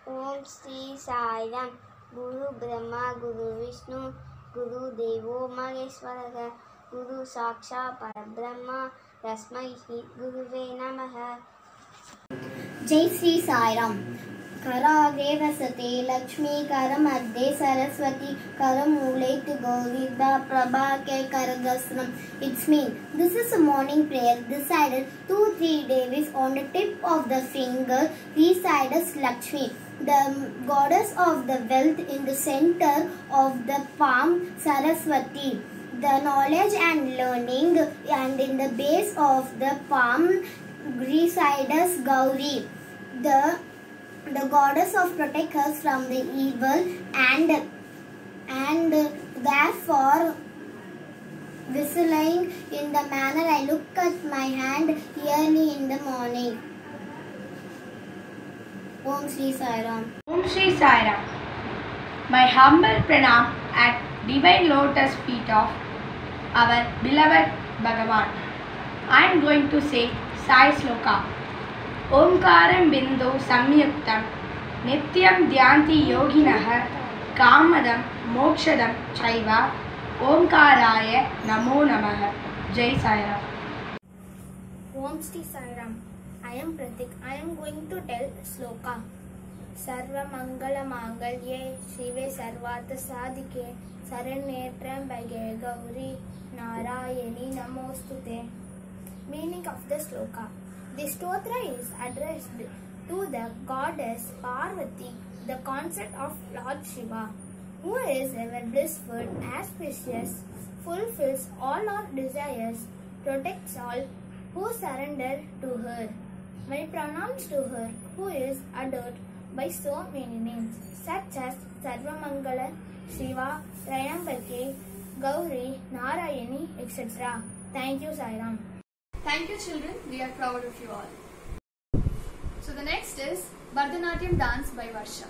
Om Sri Sairam. Guru Brahma, Guru Vishnu, Guru Devo Maheshwara, Guru Saksha Parabrahma, Tasmai Guruve Namaha. Jai Sri Sairam. Karage Vasate Lakshmi, Karamadde Saraswati, Karamulait Govida Prabhake Karagasram. It's mean. This is a morning prayer decided 2-3 days on the tip of the finger, recited Lakshmi, the goddess of the wealth, in the center of the palm, Saraswati, the knowledge and learning, and in the base of the palm, resides Gauri, the goddess of protect us from the evil, and therefore whistling in the manner I look at my hand yearly in the morning. Om Sri Sairam. Om Sri Sairam. My humble pranam at divine lotus feet of our beloved Bhagavan. I am going to say Sai Sloka. Omkaram Bindu Samyuktam Nityam Dhyanti Yoginaha Kamadam Mokshadam Chaiva Omkaraya Namo Namaha. Jai Sairam. Om Sri Sairam. I am Pratik. I am going to tell Sloka. Sarva Mangala Mangalye Shive Sarvata Sadike Saranetram Bhage Gauri Narayani Namostute. Meaning of the Sloka. The stotra is addressed to the goddess Parvati, the concept of Lord Shiva, who is ever blissful, auspicious, fulfills all our desires, protects all who surrender to her. My pronouns to her, who is adored by so many names, such as Sarvamangala, Shiva, Trayambake, Gauri, Narayani, etc. Thank you, Sairam. Thank you, children. We are proud of you all. So the next is Bharatanatyam dance by Varsha.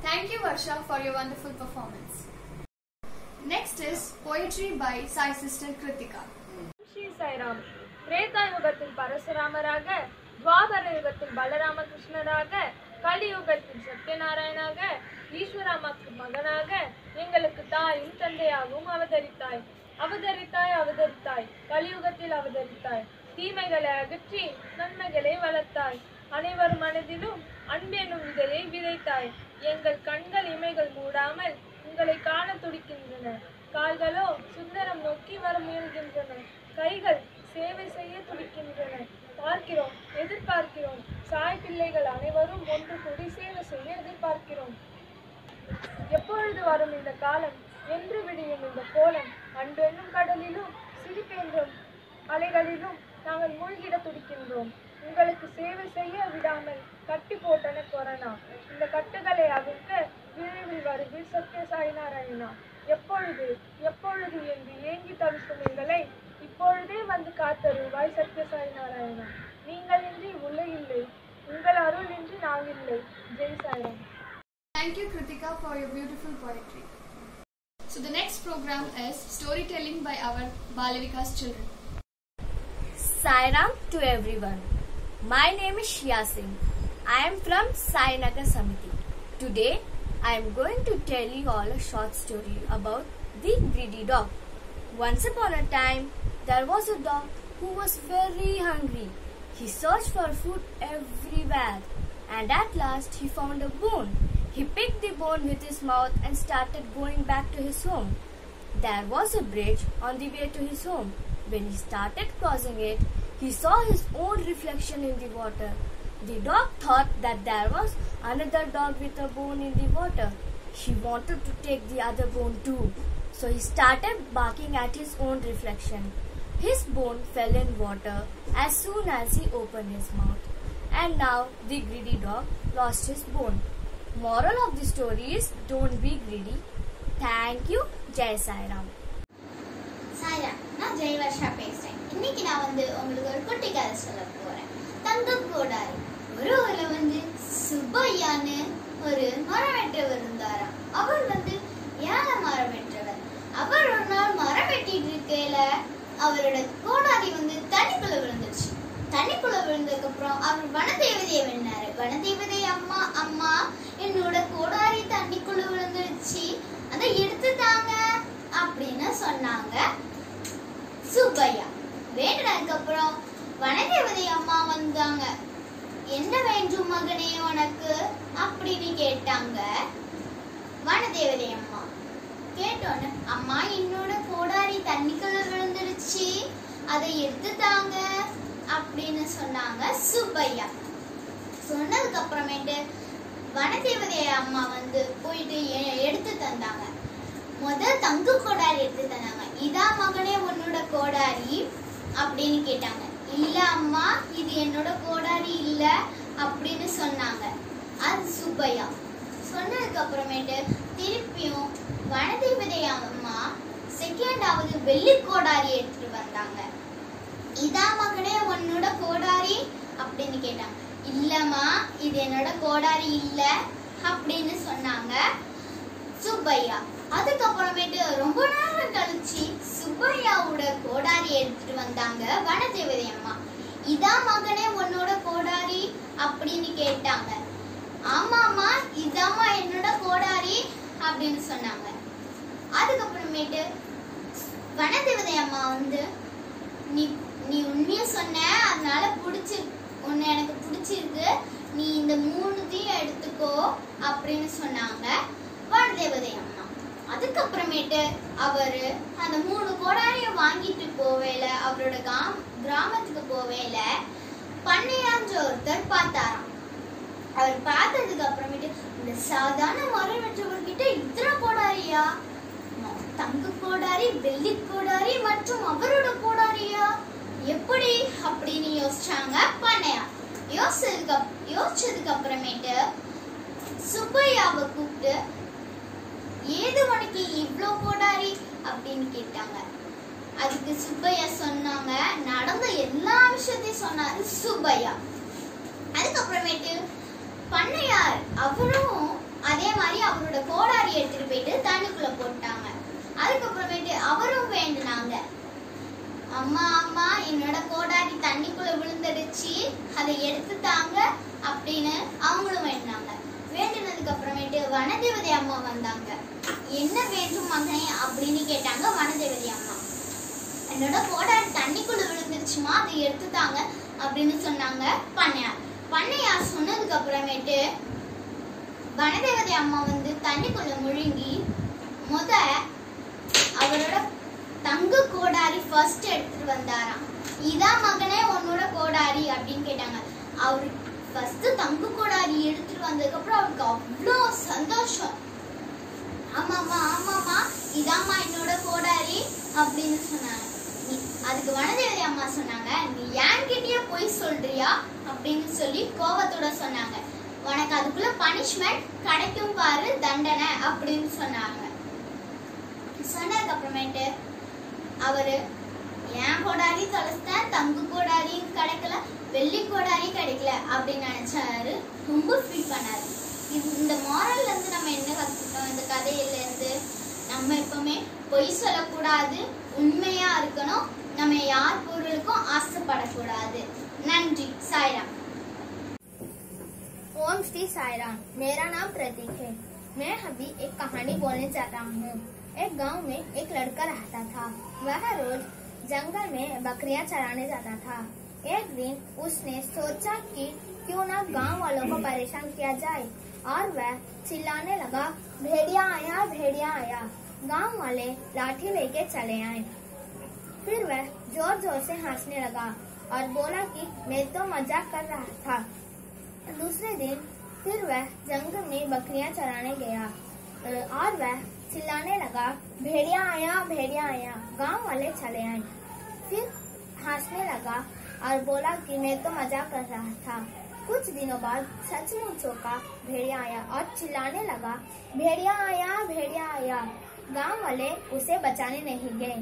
Thank you, Varsha, for your wonderful performance. Next is poetry by Sai sister Kritika. Shri Sai Ram. Treta Yugatil Parasurama Dwapara Yugatil Balarama Krishnaraga, Kali Yugatil Satyanarayanaga, Ishwaramakku Maganaga, எங்களுக்கு தாயும் தந்தையாகவும் அவதரித்தாய். அவதரித்தாய் அவதரித்தாய் கலியுகத்தில் அவதரித்தாய். தீமைகளை அகற்றி நன்மைகளை வளர்த்தாய். அனைவர் மனதிலும் அன்பெனும் விதையை விதைத்தாய். எங்கள் கண்கள் இமைகள் மூடாமல் உங்களை காண துடிக்கின்றன. கால்களோ சுந்தரம் நோக்கி வர முயல்கின்றன. கைகள் சேவை செய்ய துடிக்கின்றன. பார்க்கிறோம், எதிர்பார்க்கிறோம். சாய் பிள்ளைகள் அனைவரும் ஒன்று கூடி சேவை செய்ய எதிர்பார்க்கிறோம். எப்பொழுது வரும் இந்த காலம், என்று விடியும் இந்த கோலம், அன்று என்னும் கடலிலும் சிரிப்பென்றும் அலைகளிலும் நாங்கள் மூழ்கிட துடிக்கின்றோம். உங்களுக்கு சேவை செய்ய விடாமல் கட்டி போட்டன கொரோனா. இந்த கட்டுகளை அவிழ்க்க விரைவில் வருவில் சத்ய சாய் நாராயணா. எப்பொழுது எப்பொழுது என்று ஏங்கி தவிக்கும் எங்களை இப்பொழுதே வந்து காத்தருவாய் சத்ய சாய் நாராயணா. நீங்கள் இன்றி உலகில்லை, உங்கள் அருள் இன்றி நாங்கில்லை. Jai Sairam. Thank you, Kritika, for your beautiful poetry. So the next program is storytelling by our Balavika's children. Sairam to everyone. My name is Shriya Singh. I am from Sainagar Samiti. Today I am going to tell you all a short story about the greedy dog. Once upon a time, there was a dog who was very hungry. He searched for food everywhere, and at last he found a bone. He picked the bone with his mouth and started going back to his home. There was a bridge on the way to his home. When he started crossing it, he saw his own reflection in the water. The dog thought that there was another dog with a bone in the water. He wanted to take the other bone too, so he started barking at his own reflection. His bone fell in water as soon as he opened his mouth, and now the greedy dog lost his bone. Moral of the story is, don't be greedy. Thank you. Jai Sai Ram. Sairam, நான் ஜெய் வர்ஷா பேசுறேன். இன்னைக்கு நான் உங்களுக்கு ஒரு குட்டி கதை சொல்ல போறேன். தங்க கோடாரி. ஒரு ஊர்ல சுப்பையான்னு ஒரு மரம் வெற்றவர் இருந்தாராம். அவர் ஏழை மரம் வெற்றவர். அவர் ஒரு நாள் மரம் வெட்டிட்டு இருக்கையில அவரோட கோடாரி தண்ணிக்குள்ள விழுந்துச்சு. தண்ணிக்குள்ள விழுந்ததுக்கு அப்புறம் அவர் வனதேவதையை வேண்டாரு. வனதேவதை அம்மா அம்மா என்னோட கோடாரி தண்ணிக்குள்ள விழுந்துருச்சு, அதை எடுத்துட்டாங்க அப்படின்னு சொன்னாங்க சுப்பையா. வேண்டதுக்கு அப்புறம் வனதேவதை அம்மா வந்தாங்க. என்ன வேண்டும் மகனே உனக்கு அப்படின்னு கேட்டாங்க. வனதேவதை அம்மா கேட்டோன்னு, அம்மா என்னோட கோடாரி தண்ணிக்குள்ள விழுந்துருச்சு, அதை எடுத்துட்டாங்க அப்படின்னு சொன்னாங்க சுப்பையா. சொன்னதுக்கு அப்புறமேட்டு வனதேவதை அம்மா வந்து போயிட்டு எடுத்து தந்தாங்க. முதல் தங்க கோடாரி எடுத்து தந்தாங்க. இதா மகனே உன்னோட கோடாரி அப்படின்னு கேட்டாங்க. இல்ல அம்மா, இது என்னோட கோடாரி இல்ல அப்படின்னு சொன்னாங்க அது சுப்பையா. சொன்னதுக்கு அப்புறமேட்டு திருப்பியும் வனதேவதை அம்மா செகண்டாவது வெள்ளி கோடாரி எடுத்துட்டு வந்தாங்க. இதா மகனே உன்னோட கோடாரி அப்படின்னு கேட்டாங்க. இல்லம்மா, இது என்னோட கோடாரி இல்ல அப்படின்னு சொன்னாங்க சுப்பையா. அதுக்கப்புறமேட்டு ரொம்ப நேரம் கழிச்சு சுப்பையாவோட கோடாரி எடுத்துட்டு வந்தாங்க வனதேவதை அம்மா. இதா மகனே உன்னோட கோடாரி அப்படின்னு கேட்டாங்க. ஆமாமா, இதாம்மா என்னோட கோடாரி அப்படின்னு சொன்னாங்க. அதுக்கப்புறமேட்டு வனதேவதை அம்மா வந்து நீ உண்மையா சொன்ன, அதனால உன்னை எனக்கு பிடிச்சிருக்கு, நீ இந்த 3த்தையும் எடுத்துக்கோ அப்படின்னு சொன்னாங்க வனதேவதை அம்மா. அதுக்கப்புறமேட்டு அவரு அந்த 3 கோடாரியை வாங்கிட்டு போவேல, அவரோட கிராமத்துக்கு போவேல பண்ணையான்ற ஒருத்தர் பார்த்தாராம். அவர் பார்த்ததுக்கு அப்புறமேட்டு, இந்த சாதாரண மரம் வெற்றவர்கிட்ட இத்தனை கோடாரியா, தங்க கோடாரி, வெள்ளி கோடாரி மற்றும் அவரோட கோடாரியா, எப்படி அப்படின்னு யோசிச்சாங்க பண்ணையா. யோசிச்சதுக்கு அப்புறமேட்டு சுப்பையாவை கூப்பிட்டு, ஏது உனக்கு இவ்ளோ கோடாரி அப்படின்னு கேட்டாங்க. அதுக்கு சுப்பையா சொன்னாங்க, நடந்த எல்லா விஷயத்தையும் சொன்னாரு சுப்பையா. அதுக்கப்புறமேட்டு பண்ணையார் அவரும் அதே மாதிரி அவரோட கோடாரி எடுத்துட்டு போயிட்டு தண்ணிக்குள்ள போட்டாங்க. அதுக்கப்புறமேட்டு அவரும் வேண்டுனாங்க, அம்மா அம்மா என்னோட கோடாரி தண்ணிக்குள்ள விழுந்துடுச்சு, அதை எடுத்துட்டாங்க அப்படின்னு அவங்களும் வேண்டினாங்க. வேண்டினதுக்கு அப்புறமேட்டு வனதேவதை அம்மா வந்தாங்க. என்ன வேண்டும் மகனே அப்படின்னு கேட்டாங்க வனதேவதை அம்மா. என்னோட கோடாரி தண்ணிக்குள்ள விழுந்துருச்சுமா, அதை எடுத்துட்டாங்க அப்படின்னு சொன்னாங்க பண்ணையார். பண்ணையார் சொன்னதுக்கு அப்புறமேட்டு வனதேவதை அம்மா வந்து தண்ணிக்குள்ள முழுங்கி அவரோட தங்க கோடாரி ஃபர்ஸ்ட் எடுத்துட்டு வந்தாராம். இதா மகனே உன்னோட கோடாரி அப்படின்னு கேட்டாங்க. அவரு ஃபர்ஸ்ட் தங்க கோடாரி எடுத்துட்டு வந்ததுக்கு அப்புறம் அவருக்கு அவ்வளோ சந்தோஷம். ஆமாமா ஆமாமா, இதாம்மா என்னோட கோடாரி அப்படின்னு சொன்னாங்க. அதுக்கு வனதேவதை அம்மா சொன்னாங்க, நீ என்கிட்டயே போய் சொல்றியா அப்படின்னு சொல்லி கோபத்தோட சொன்னாங்க. உனக்கு அதுக்குள்ள பனிஷ்மெண்ட் கிடைக்கும் பாரு, தண்டனை அப்படின்னு சொன்னாங்க. சொன்னதுக்கு அப்புறமேட்டு அவரு என் கோடாரி தொலைச்சிட்டேன், தங்க கோடாரியும் கிடைக்கல, வெள்ளி கோடாரி கிடைக்கல அப்படின்னு நினைச்சாரு. ரொம்ப ஃபீல் பண்ணாரு. இந்த மாரல்ல இருந்து நம்ம என்ன கத்துக்கிட்டோம் இந்த கதையில இருந்து? நம்ம எப்பவுமே பொய் சொல்லக்கூடாது, உண்மையா இருக்கணும், நம்ம யார் பொருளுக்கும் ஆசைப்படக்கூடாது. நன்றி. சாய்ராம். ओम श्री साईराम। मेरा नाम प्रतीक है। मैं अभी एक कहानी बोलने जा रहा हूँ। एक गांव में एक लड़का रहता था। वह रोज जंगल में बकरियां चराने जाता था। एक दिन उसने सोचा कि क्यों ना गांव वालों को परेशान किया जाए और वह चिल्लाने लगा, भेड़िया आया, भेड़िया आया। गांव वाले लाठी लेके चले आए। फिर वह जोर जोर से हंसने लगा और बोला कि मैं तो मजाक कर रहा था। दूसरे दिन फिर वह जंगल में बकरियां चराने गया और वह चिल्लाने लगा, भेड़िया आया, भेड़िया आया। गांव वाले चले आए। फिर हंसने लगा और बोला कि मैं तो मजाक कर रहा था। कुछ दिनों बाद सचमुचों का भेड़िया आया और चिल्लाने लगा, भेड़िया आया, भेड़िया आया। गांव वाले उसे बचाने नहीं गए।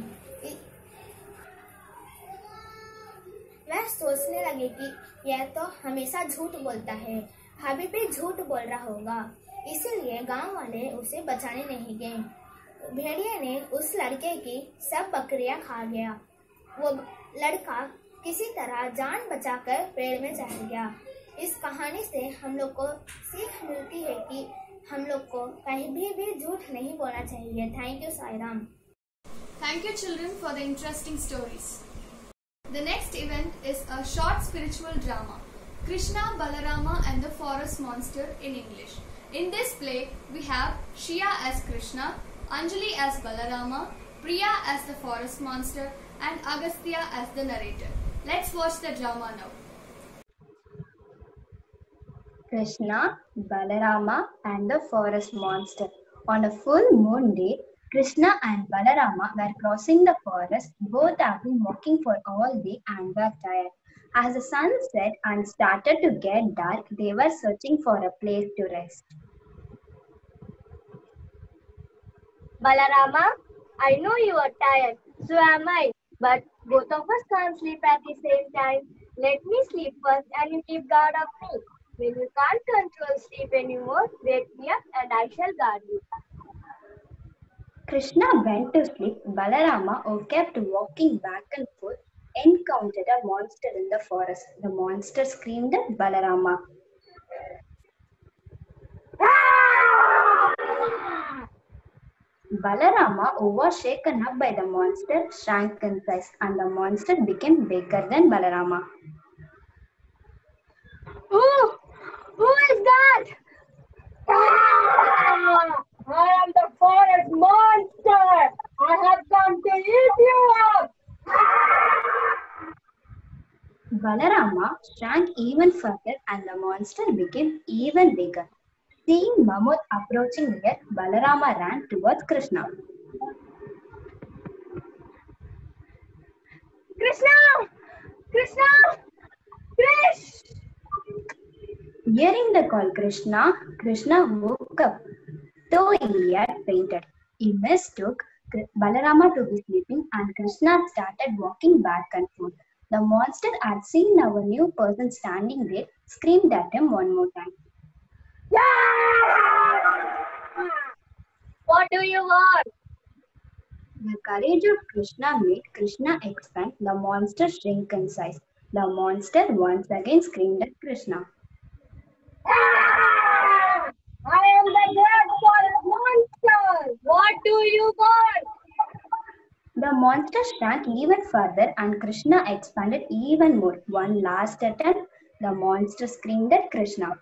वह सोचने लगे कि यह तो हमेशा झूठ बोलता है, अभी भी झूठ बोल रहा होगा, इसीलिए गांव वाले उसे बचाने नहीं गए। भेड़िया ने उस लड़के की सब बकरियां खा गया। वो लड़का किसी तरह जान बचाकर पेड़ में चढ़ गया। इस कहानी से हम लोग को सीख मिलती है कि हम लोग को कहीं भी झूठ नहीं बोलना चाहिए। Thank you Sairam. Thank you children for the interesting stories. The next event is a short spiritual drama, Krishna, Balarama and the Forest Monster in English. In this play, we have Shia as Krishna, Anjali as Balarama, Priya as the Forest Monster and Agastya as the narrator. Let's watch the drama now. Krishna, Balarama and the Forest Monster. On a full moon day, Krishna and Balarama were crossing the forest. Both have been walking for all day and were tired. As the sun set and started to get dark, they were searching for a place to rest. Balarama, I know you are tired, so am I. But both of us can't sleep at the same time. Let me sleep first and you keep guard of me. When you can't control sleep anymore, wake me up and I shall guard you. Krishna went to sleep. Balarama, who kept walking back and forth, encountered a monster in the forest. The monster screamed at Balarama. Balarama, who was shaken up by the monster, shrank in size, and the monster became bigger than Balarama. Who is that? I am the forest monster. I have come to eat you up. Balarama shrank even further and the monster became even bigger. Seeing Mammoth approaching near, Balarama ran towards Krishna. Krishna! Krishna! Krish! Hearing the call Krishna woke up. Though he had fainted, he mistook Balarama to be sleeping and Krishna started walking back and forth. The monster had seen our new person standing there, screamed at him one more time. What do you want? The courage of Krishna made Krishna expand. The monster shrink in size. The monster once again screamed at Krishna. I am the great forest monster. What do you want? The monster shrank even further and Krishna expanded even more. One last attempt, the monster screamed at Krishna.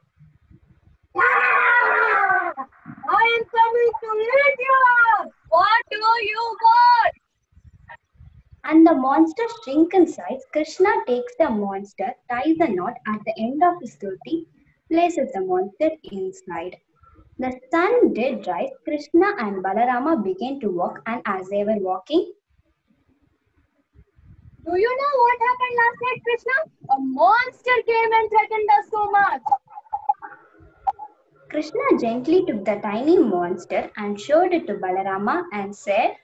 I am coming to eat you up. What do you want? And the monster shrink in size. Krishna takes the monster, ties a knot at the end of his dhoti, places the monster inside. The sun did rise. Krishna and Balarama began to walk, and as they were walking, do you know what happened last night, Krishna? A monster came and threatened us so much. Krishna gently took the tiny monster and showed it to Balarama and said,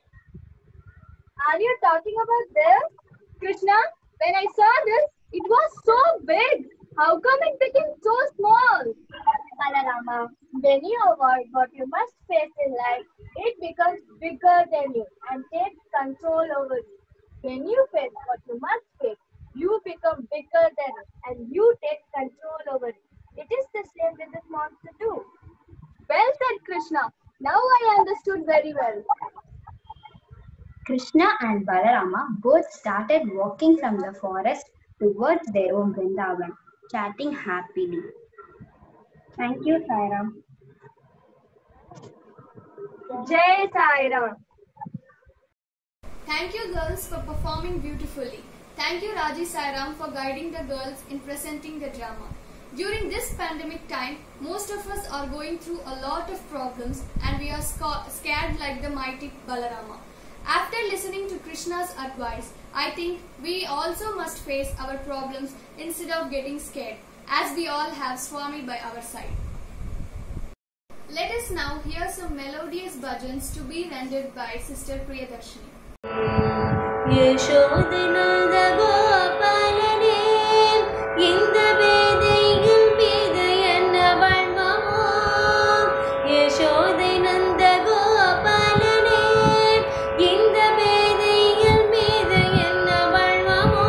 Are you talking about this? Krishna, when I saw this, it was so big. How come it became so small? Balarama, when you avoid what you must face in life, it becomes bigger than you and takes control over you. When you face what you must face, you become bigger than it and you take control over it. It is the same with this monster too. Well said, Krishna. Now I understood very well. Krishna and Balarama both started walking from the forest towards their home Vrindavan, chatting happily. Thank you, Sairam. Jai Sairam. Thank you girls for performing beautifully. Thank you Raji Sairam for guiding the girls in presenting the drama. During this pandemic time, most of us are going through a lot of problems and we are scared like the mighty Balarama. After listening to Krishna's advice, I think we also must face our problems instead of getting scared, as we all have Swami by our side. Let us now hear some melodious bhajans to be rendered by Sister Priyadarshini. Yashodananda Gopalane Inda Vedaigal Vedayanna Valmamo Yashodananda Gopalane Inda Vedaigal Vedayanna Valmamo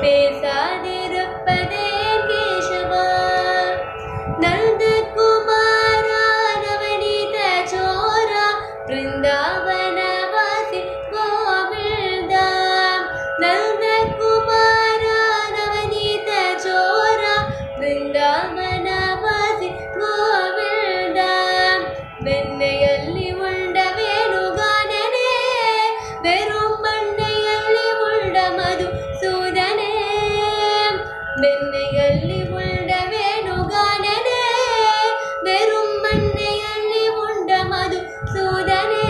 பேசாதிருப்பதே கேசவா நந்தகுமாரா நவநீத சோரா பிருந்தாவனவாசி கோவிந்தா நந்தகுமாரா நவநீத சோரா பிருந்தாவனவாசி கோவிந்தா வெண்ணைಯಲ್ಲಿ ಉಂಡ ವೇಣುಗಾನನೇ வெறும் மண்ணைಯಲ್ಲಿ ಉಂಡ ಮಧುಸೂದನೇ வெண்ணைಯಲ್ಲಿ ಉಂಡ ವೇಣುಗಾನನೇ வெறும் மண்ணைಯಲ್ಲಿ உண்ட மதுசூதனே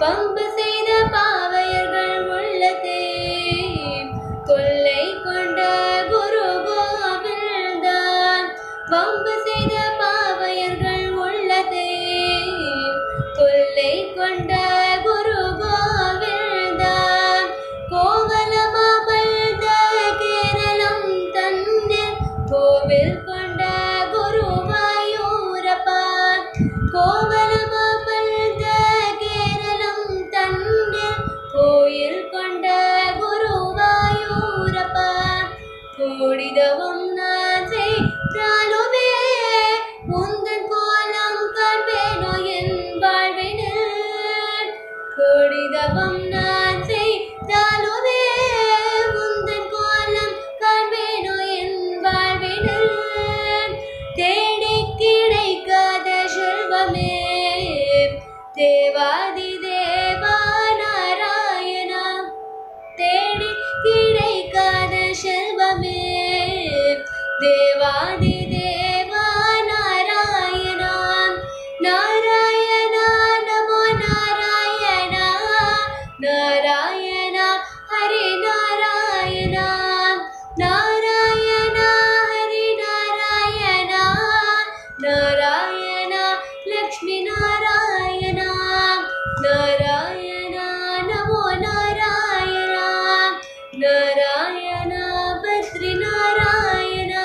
பம்பு செய்த பாவையர்கள் உள்ளத்தை கொள்ளை கொண்ட குரு கோவில்தான் பம்பு செய்த பாவையர்கள் உள்ளத்தை கொள்ளை கொண்ட குரு கோவில்தான் கோவலமமழ்ந்த கேரளம் தன்னில் கோவில் கொண்ட குருவாயூரப்பா கோவலமமழ்ந்த கேரளம் தன்னில் கோயில் கொண்ட குருவாயூரப்பா கோடிதவம் நான் செய்தாலுமே உந்தன் கோலம் காண்பேனோ என் வாழ்வினில் கோடிதவம் நான் செய்தாலுமே உந்தன் கோலம் காண்பேனோ என் வாழ்வினில் தேடி கிடைக்காத செல்வமே தேவாதி தேவா நாராயணா தேடி கிடைக்காத செல்வமே தேவாதி தேவா நாராயணா நாராயணா நமோ நாராயணா நாராயணா ஹரி நாராயணா நாராயணா ஹரி நாராயணா நாராயணா லக்ஷ்மி நாராயணா நாராயணா நமோ நாராயணா நாராயணா பத்ரி நாராயணா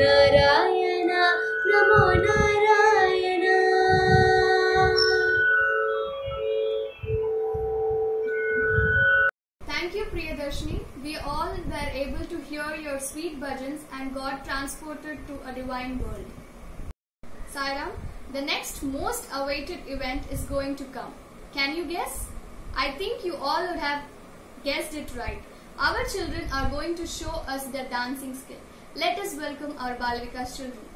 நாராயணா நமோ Narayana Thank you, Priyadarshini. We all were able to hear your sweet bhajans and got transported to a divine world. Sairam, the next most awaited event is going to come. Can you guess? I think you all would have guessed it right. Our children are going to show us their dancing skill. Let us welcome our Balvikas children.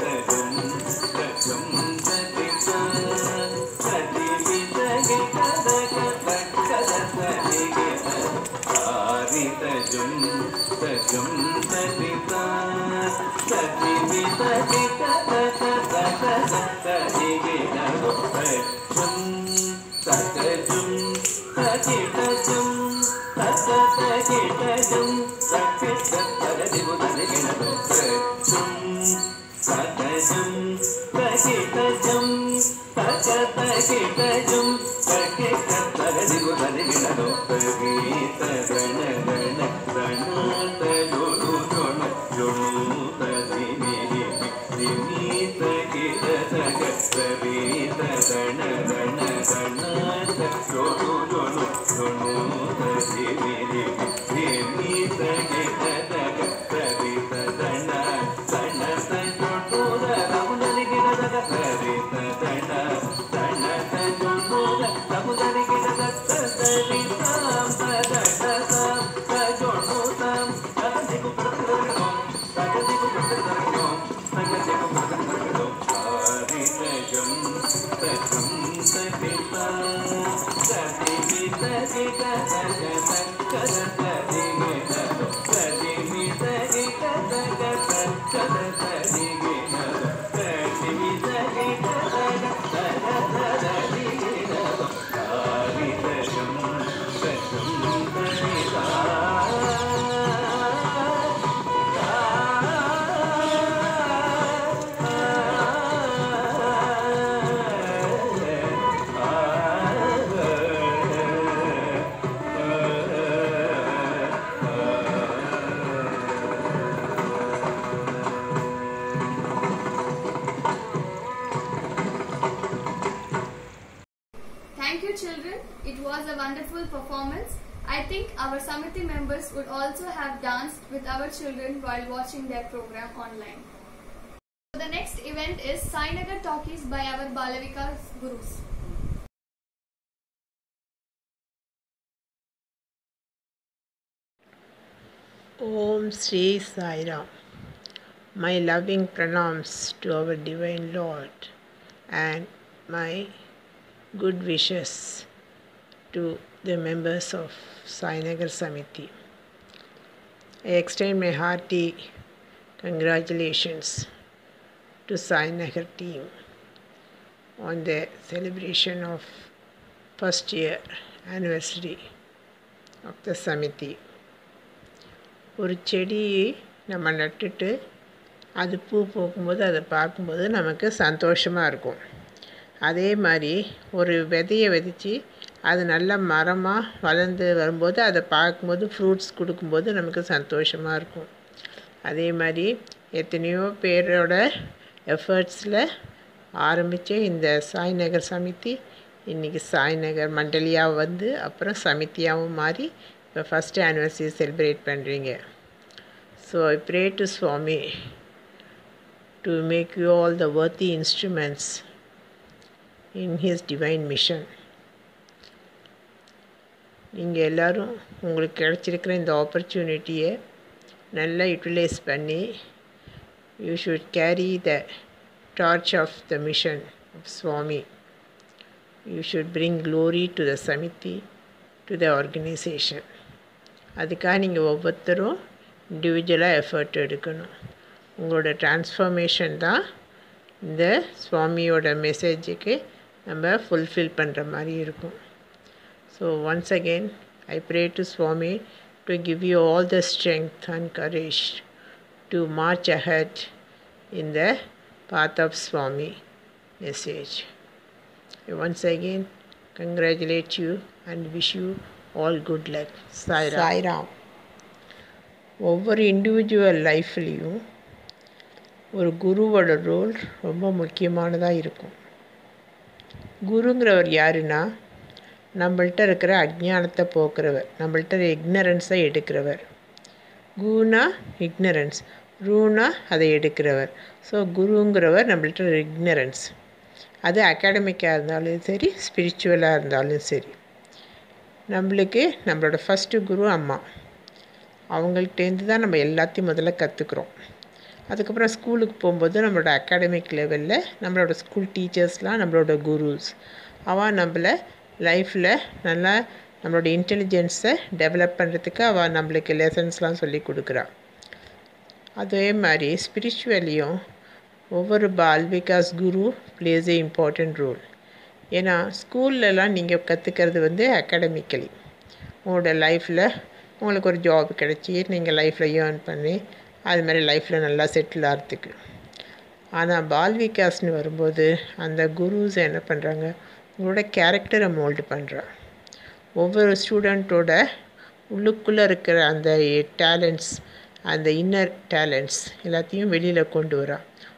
Thank you. Thank you, children. It was a wonderful performance. I think our Samiti members would also have danced with our children while watching their program online. The next event is Sainagar Talkies by our Balavika Gurus. Om Sri Sai Ram. My loving pranams to our Divine Lord and my good wishes to the members of Sainagar Samiti. I extend my hearty congratulations to Sainagar team on the celebration of first year anniversary of the Samiti. ஒரு செடியை நம்ம நட்டுட்டு அது பூ பூக்கும்போது அதை பார்க்கும்போது நமக்கு சந்தோஷமாக இருக்கும். அதே மாதிரி ஒரு விதையை விதைச்சி அது நல்ல மரமாக வளர்ந்து வரும்போது அதை பார்க்கும்போது ஃப்ரூட்ஸ் கொடுக்கும்போது நமக்கு சந்தோஷமாக இருக்கும். அதே மாதிரி எத்தனையோ பேரோட எஃபர்ட்ஸில் ஆரம்பித்த இந்த சாய்நகர் சமிதி இன்றைக்கி சாய்நகர் மண்டலியாக வந்து அப்புறம் சமிதியாகவும் மாறி இப்போ ஃபஸ்ட்டு ஆனிவர்சரி செலிப்ரேட் பண்ணுறீங்க. So I pray to Swami to make you all the worthy instruments in his divine mission. நீங்கள் எல்லோரும் உங்களுக்கு கிடச்சிருக்கிற இந்த ஆப்பர்ச்சுனிட்டியை நல்லா யூட்டிலைஸ் பண்ணி you should carry the torch of the mission of Swami. You should bring glory to the Samithi, to the organisation. அதுக்காக நீங்கள் ஒவ்வொருத்தரும் இண்டிவிஜுவலாக எஃபர்ட் எடுக்கணும். உங்களோட டிரான்ஸ்ஃபர்மேஷன் தான் இந்த சுவாமியோட மெசேஜுக்கு நம்ம ஃபுல்ஃபில் பண்ணுற மாதிரி இருக்கும். So once again I pray to Swami to give you all the strength and courage to march ahead in the path of Swami message. I once again congratulate you and wish you all good luck. Sai Ram. Sai Ram. ஒவ்வொரு individual லைஃப்லேயும் ஒரு குருவோட role ரொம்ப முக்கியமானதாக இருக்கும். குருங்கிறவர் யாருன்னா நம்மள்கிட்ட இருக்கிற அஜ்ஞானத்தை போக்குறவர், நம்மள்கிட்ட இக்னரன்ஸை எடுக்கிறவர். குருனா இக்னரன்ஸ், ரூனா அதை எடுக்கிறவர். ஸோ குருங்கிறவர் நம்மள்கிட்ட இக்னரன்ஸ், அது அகாடமிக்காக இருந்தாலும் சரி ஸ்பிரிச்சுவலாக இருந்தாலும் சரி. நம்மளுக்கு நம்மளோட ஃபஸ்ட்டு குரு அம்மா, அவங்கள்ட்டேருந்து தான் நம்ம எல்லாத்தையும் முதல்ல கற்றுக்குறோம். அதுக்கப்புறம் ஸ்கூலுக்கு போகும்போது நம்மளோட அகாடமிக் லெவலில் நம்மளோட ஸ்கூல் டீச்சர்ஸ்லாம் நம்மளோட குருஸ். அவள் நம்மளை லைஃப்பில் நல்லா நம்மளோட இன்டெலிஜென்ஸை டெவலப் பண்ணுறதுக்கு அவள் நம்மளுக்கு லெசன்ஸ்லாம் சொல்லி கொடுக்குறா. அதே மாதிரி ஸ்பிரிச்சுவலியும் ஒவ்வொரு பால் விகாஸ் குரு பிளேஸ் ஏ இம்பார்ட்டண்ட் ரோல். ஏன்னா ஸ்கூல்லலாம் நீங்கள் கற்றுக்கிறது வந்து அகாடமிக்கலி, உங்களோட லைஃப்பில் உங்களுக்கு ஒரு ஜாப் கிடச்சி நீங்கள் லைஃப்பில் ஏர்ன் பண்ணி அது மாதிரி லைஃப்பில் நல்லா செட்டில் ஆகிறதுக்கு. ஆனால் பால் விகாஸ்னு வரும்போது அந்த குருஸ் என்ன பண்ணுறாங்க, உங்களோட கேரக்டரை மோல்டு பண்ணுறா. ஒவ்வொரு ஸ்டூடெண்ட்டோட உள்ளுக்குள்ளே இருக்கிற அந்த டேலண்ட்ஸ், அந்த இன்னர் டேலண்ட்ஸ் எல்லாத்தையும் வெளியில் கொண்டு வரா.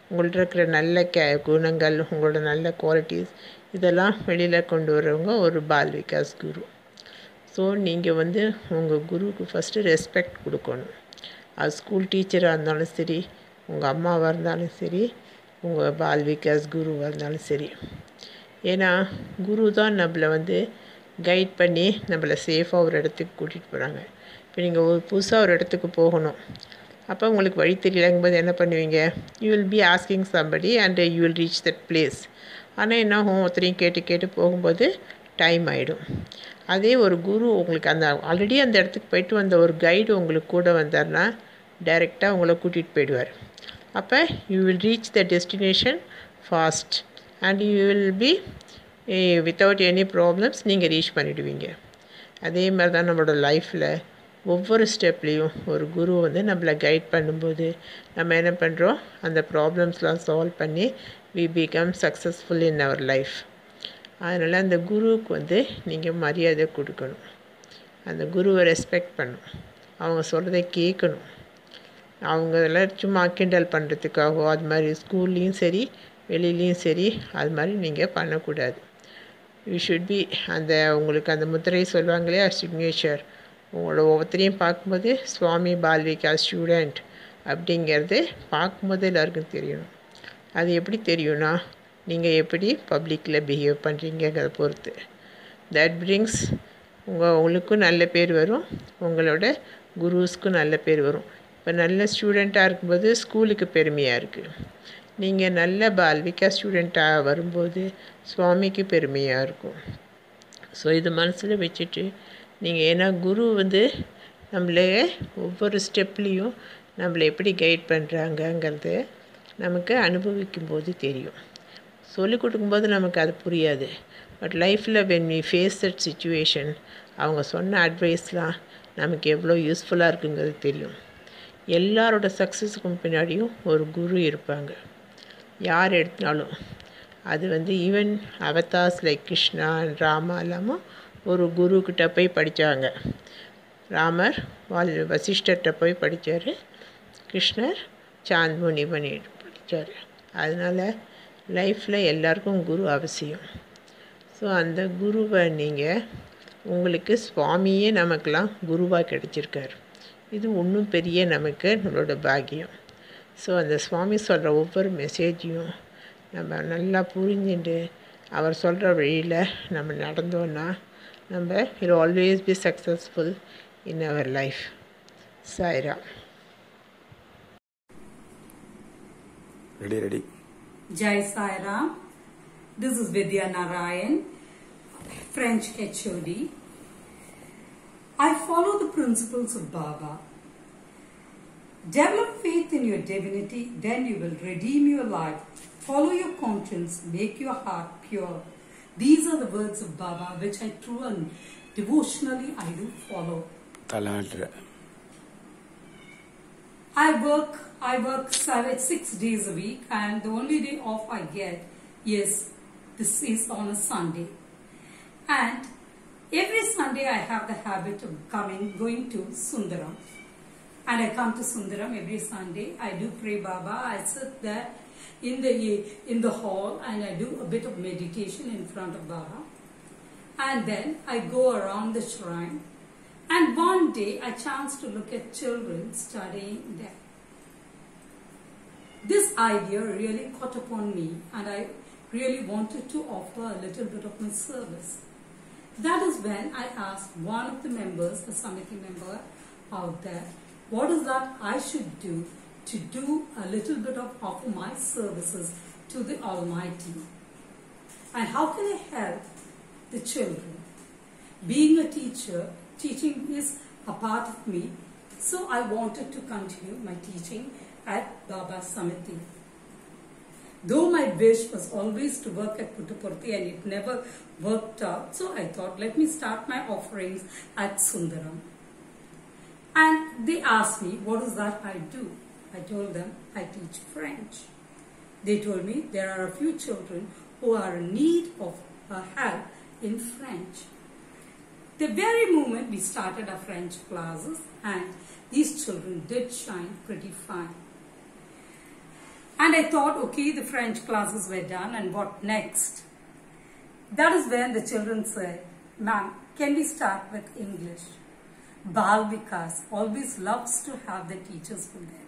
உங்கள்ட்ட இருக்கிற நல்ல குணங்கள், உங்களோட நல்ல குவாலிட்டிஸ் இதெல்லாம் வெளியில் கொண்டு வரவங்க ஒரு பால் விகாஸ் குரு. ஸோ நீங்கள் வந்து உங்கள் குருவுக்கு ஃபஸ்ட்டு ரெஸ்பெக்ட் கொடுக்கணும். அது ஸ்கூல் டீச்சராக இருந்தாலும் சரி, உங்கள் அம்மாவாக இருந்தாலும் சரி, உங்கள் பால் விகாஸ் குருவாக இருந்தாலும் சரி. ஏன்னா குரு தான் நம்மளை வந்து கைட் பண்ணி நம்மளை சேஃபாக ஒரு இடத்துக்கு கூட்டிகிட்டு போகிறாங்க. இப்போ நீங்கள் ஒரு புதுசாக ஒரு இடத்துக்கு போகணும், அப்போ உங்களுக்கு வழி தெரியலங்கும்போது என்ன பண்ணுவீங்க, you will be asking somebody and you will reach that place. ஆனால் என்ன ஆகும், ஒருத்தரையும் கேட்டு கேட்டு போகும்போது டைம் ஆகிடும். அதே ஒரு குரு உங்களுக்கு அந்த ஆல்ரெடி அந்த இடத்துக்கு போயிட்டு வந்த ஒரு கைடு உங்களுக்கு கூட வந்தார்னா டைரெக்டாக உங்களை கூட்டிகிட்டு போயிடுவார். அப்போ you will reach the destination fast and you will be without any problems நீங்கள் ரீச் பண்ணிவிடுவீங்க. அதே மாதிரி தான் நம்மளோட லைஃப்பில் ஒவ்வொரு ஸ்டெப்லேயும் ஒரு குரு வந்து நம்மளை கைட் பண்ணும்போது நம்ம என்ன பண்ணுறோம், அந்த ப்ராப்ளம்ஸ்லாம் சால்வ் பண்ணி we become successful in our life. அதனால் அந்த குருவுக்கு வந்து நீங்கள் மரியாதை கொடுக்கணும், அந்த குருவை ரெஸ்பெக்ட் பண்ணணும், அவங்க சொல்கிறத கேட்கணும். அவங்க எல்லாம் சும்மா கிண்டல் பண்ணுறதுக்காகவோ அது மாதிரி ஸ்கூல்லேயும் சரி வெளியிலையும் சரி அது மாதிரி நீங்கள் பண்ணக்கூடாது. யூ ஷுட் பி அந்த உங்களுக்கு அந்த முத்திரை சொல்லுவாங்களே சிக்னேச்சர், உங்களோட ஒவ்வொருத்தரையும் பார்க்கும்போது சுவாமி பால் விகாஸ் ஸ்டூடெண்ட் அப்படிங்கிறது பார்க்கும்போது எல்லாருக்கும் தெரியணும். அது எப்படி தெரியும்னா, நீங்கள் எப்படி பப்ளிக்கில் பிஹேவ் பண்ணுறீங்கிறத பொறுத்து. தட் பிரிங்ஸ் உங்களுக்கும் நல்ல பேர் வரும், உங்களோட குருஸ்க்கும் நல்ல பேர் வரும். இப்போ நல்ல ஸ்டூடெண்ட்டாக இருக்கும்போது ஸ்கூலுக்கு பெருமையாக இருக்குது. நீங்கள் நல்ல பால் விகாஸ் ஸ்டூடெண்ட்டாக வரும்போது சுவாமிக்கு பெருமையாக இருக்கும். ஸோ இது மனசில் வச்சுட்டு நீங்கள், ஏன்னா குரு வந்து நம்மளே ஒவ்வொரு ஸ்டெப்லேயும் நம்மளை எப்படி கைட் பண்ணுறாங்கங்கிறது நமக்கு அனுபவிக்கும் போது தெரியும். சொல்லிக் கொடுக்கும்போது நமக்கு அது புரியாது. பட் லைஃப்பில் when we face that situation அவங்க சொன்ன அட்வைஸ்லாம் நமக்கு எவ்வளோ யூஸ்ஃபுல்லாக இருக்குங்கிறது தெரியும். எல்லாரோட சக்ஸஸுக்கும் பின்னாடியும் ஒரு குரு இருப்பாங்க. யார் எடுத்தாலும் அது வந்து even avatars like Krishna and Rama இல்லாமல் ஒரு குருக்கிட்ட போய் படித்தாங்க. ராமர் வசிஷ்டர்கிட்ட போய் படித்தார், கிருஷ்ணர் சாந்த் முனிவன் படித்தார். அதனால் லைஃப்பில் எல்லாருக்கும் குரு அவசியம். ஸோ அந்த குருவை நீங்கள், உங்களுக்கு சுவாமியே நமக்கெல்லாம் குருவாக கிடச்சிருக்கார். இது இன்னும் பெரிய நமக்கு நம்மளோட பாக்கியம். ஸோ அந்த சுவாமி சொல்கிற ஒவ்வொரு மெசேஜையும் நம்ம நல்லா புரிஞ்சுட்டு அவர் சொல்கிற வழியில் நம்ம நடந்தோன்னா நம்ம will always be successful in our life. Saira. Ready. Jai Sairam. This is Vidya Narayan, French HOD. I follow the principles of Baba. Develop faith in your divinity, then you will redeem your life. Follow your conscience, make your heart pure. These are the words of Baba, which I true and devotionally I do follow. I work 6 days a week, and the only day off I get this is on a Sunday. And every Sunday I have the habit of going to Sundaram. And I come to Sundaram every Sunday. I do pray Baba. I sit there in the hall and I do a bit of meditation in front of Baba. And then I go around the shrine. And one day I chanced to look at children studying there. This idea really caught upon me, and I really wanted to offer a little bit of my service. That is when I asked one of the members, a Samiti member out there, what is that I should do to do a little bit of offer my services to the Almighty? And how can I help the children? Being a teacher, teaching is a part of me, so I wanted to continue my teaching at Baba Samiti. Though my wish was always to work at Puttaparthi and it never worked out, so I thought, let me start my offerings at Sundaram. And they asked me, what is that I do? I told them, I teach French. They told me there are a few children who are in need of help in French. The very moment we started our French classes, and these children did shine pretty fine. And I thought, okay, the French classes were done, and what next? That is when the children said, ma'am, can we start with English? Bal Vikas always loves to have the teachers with them.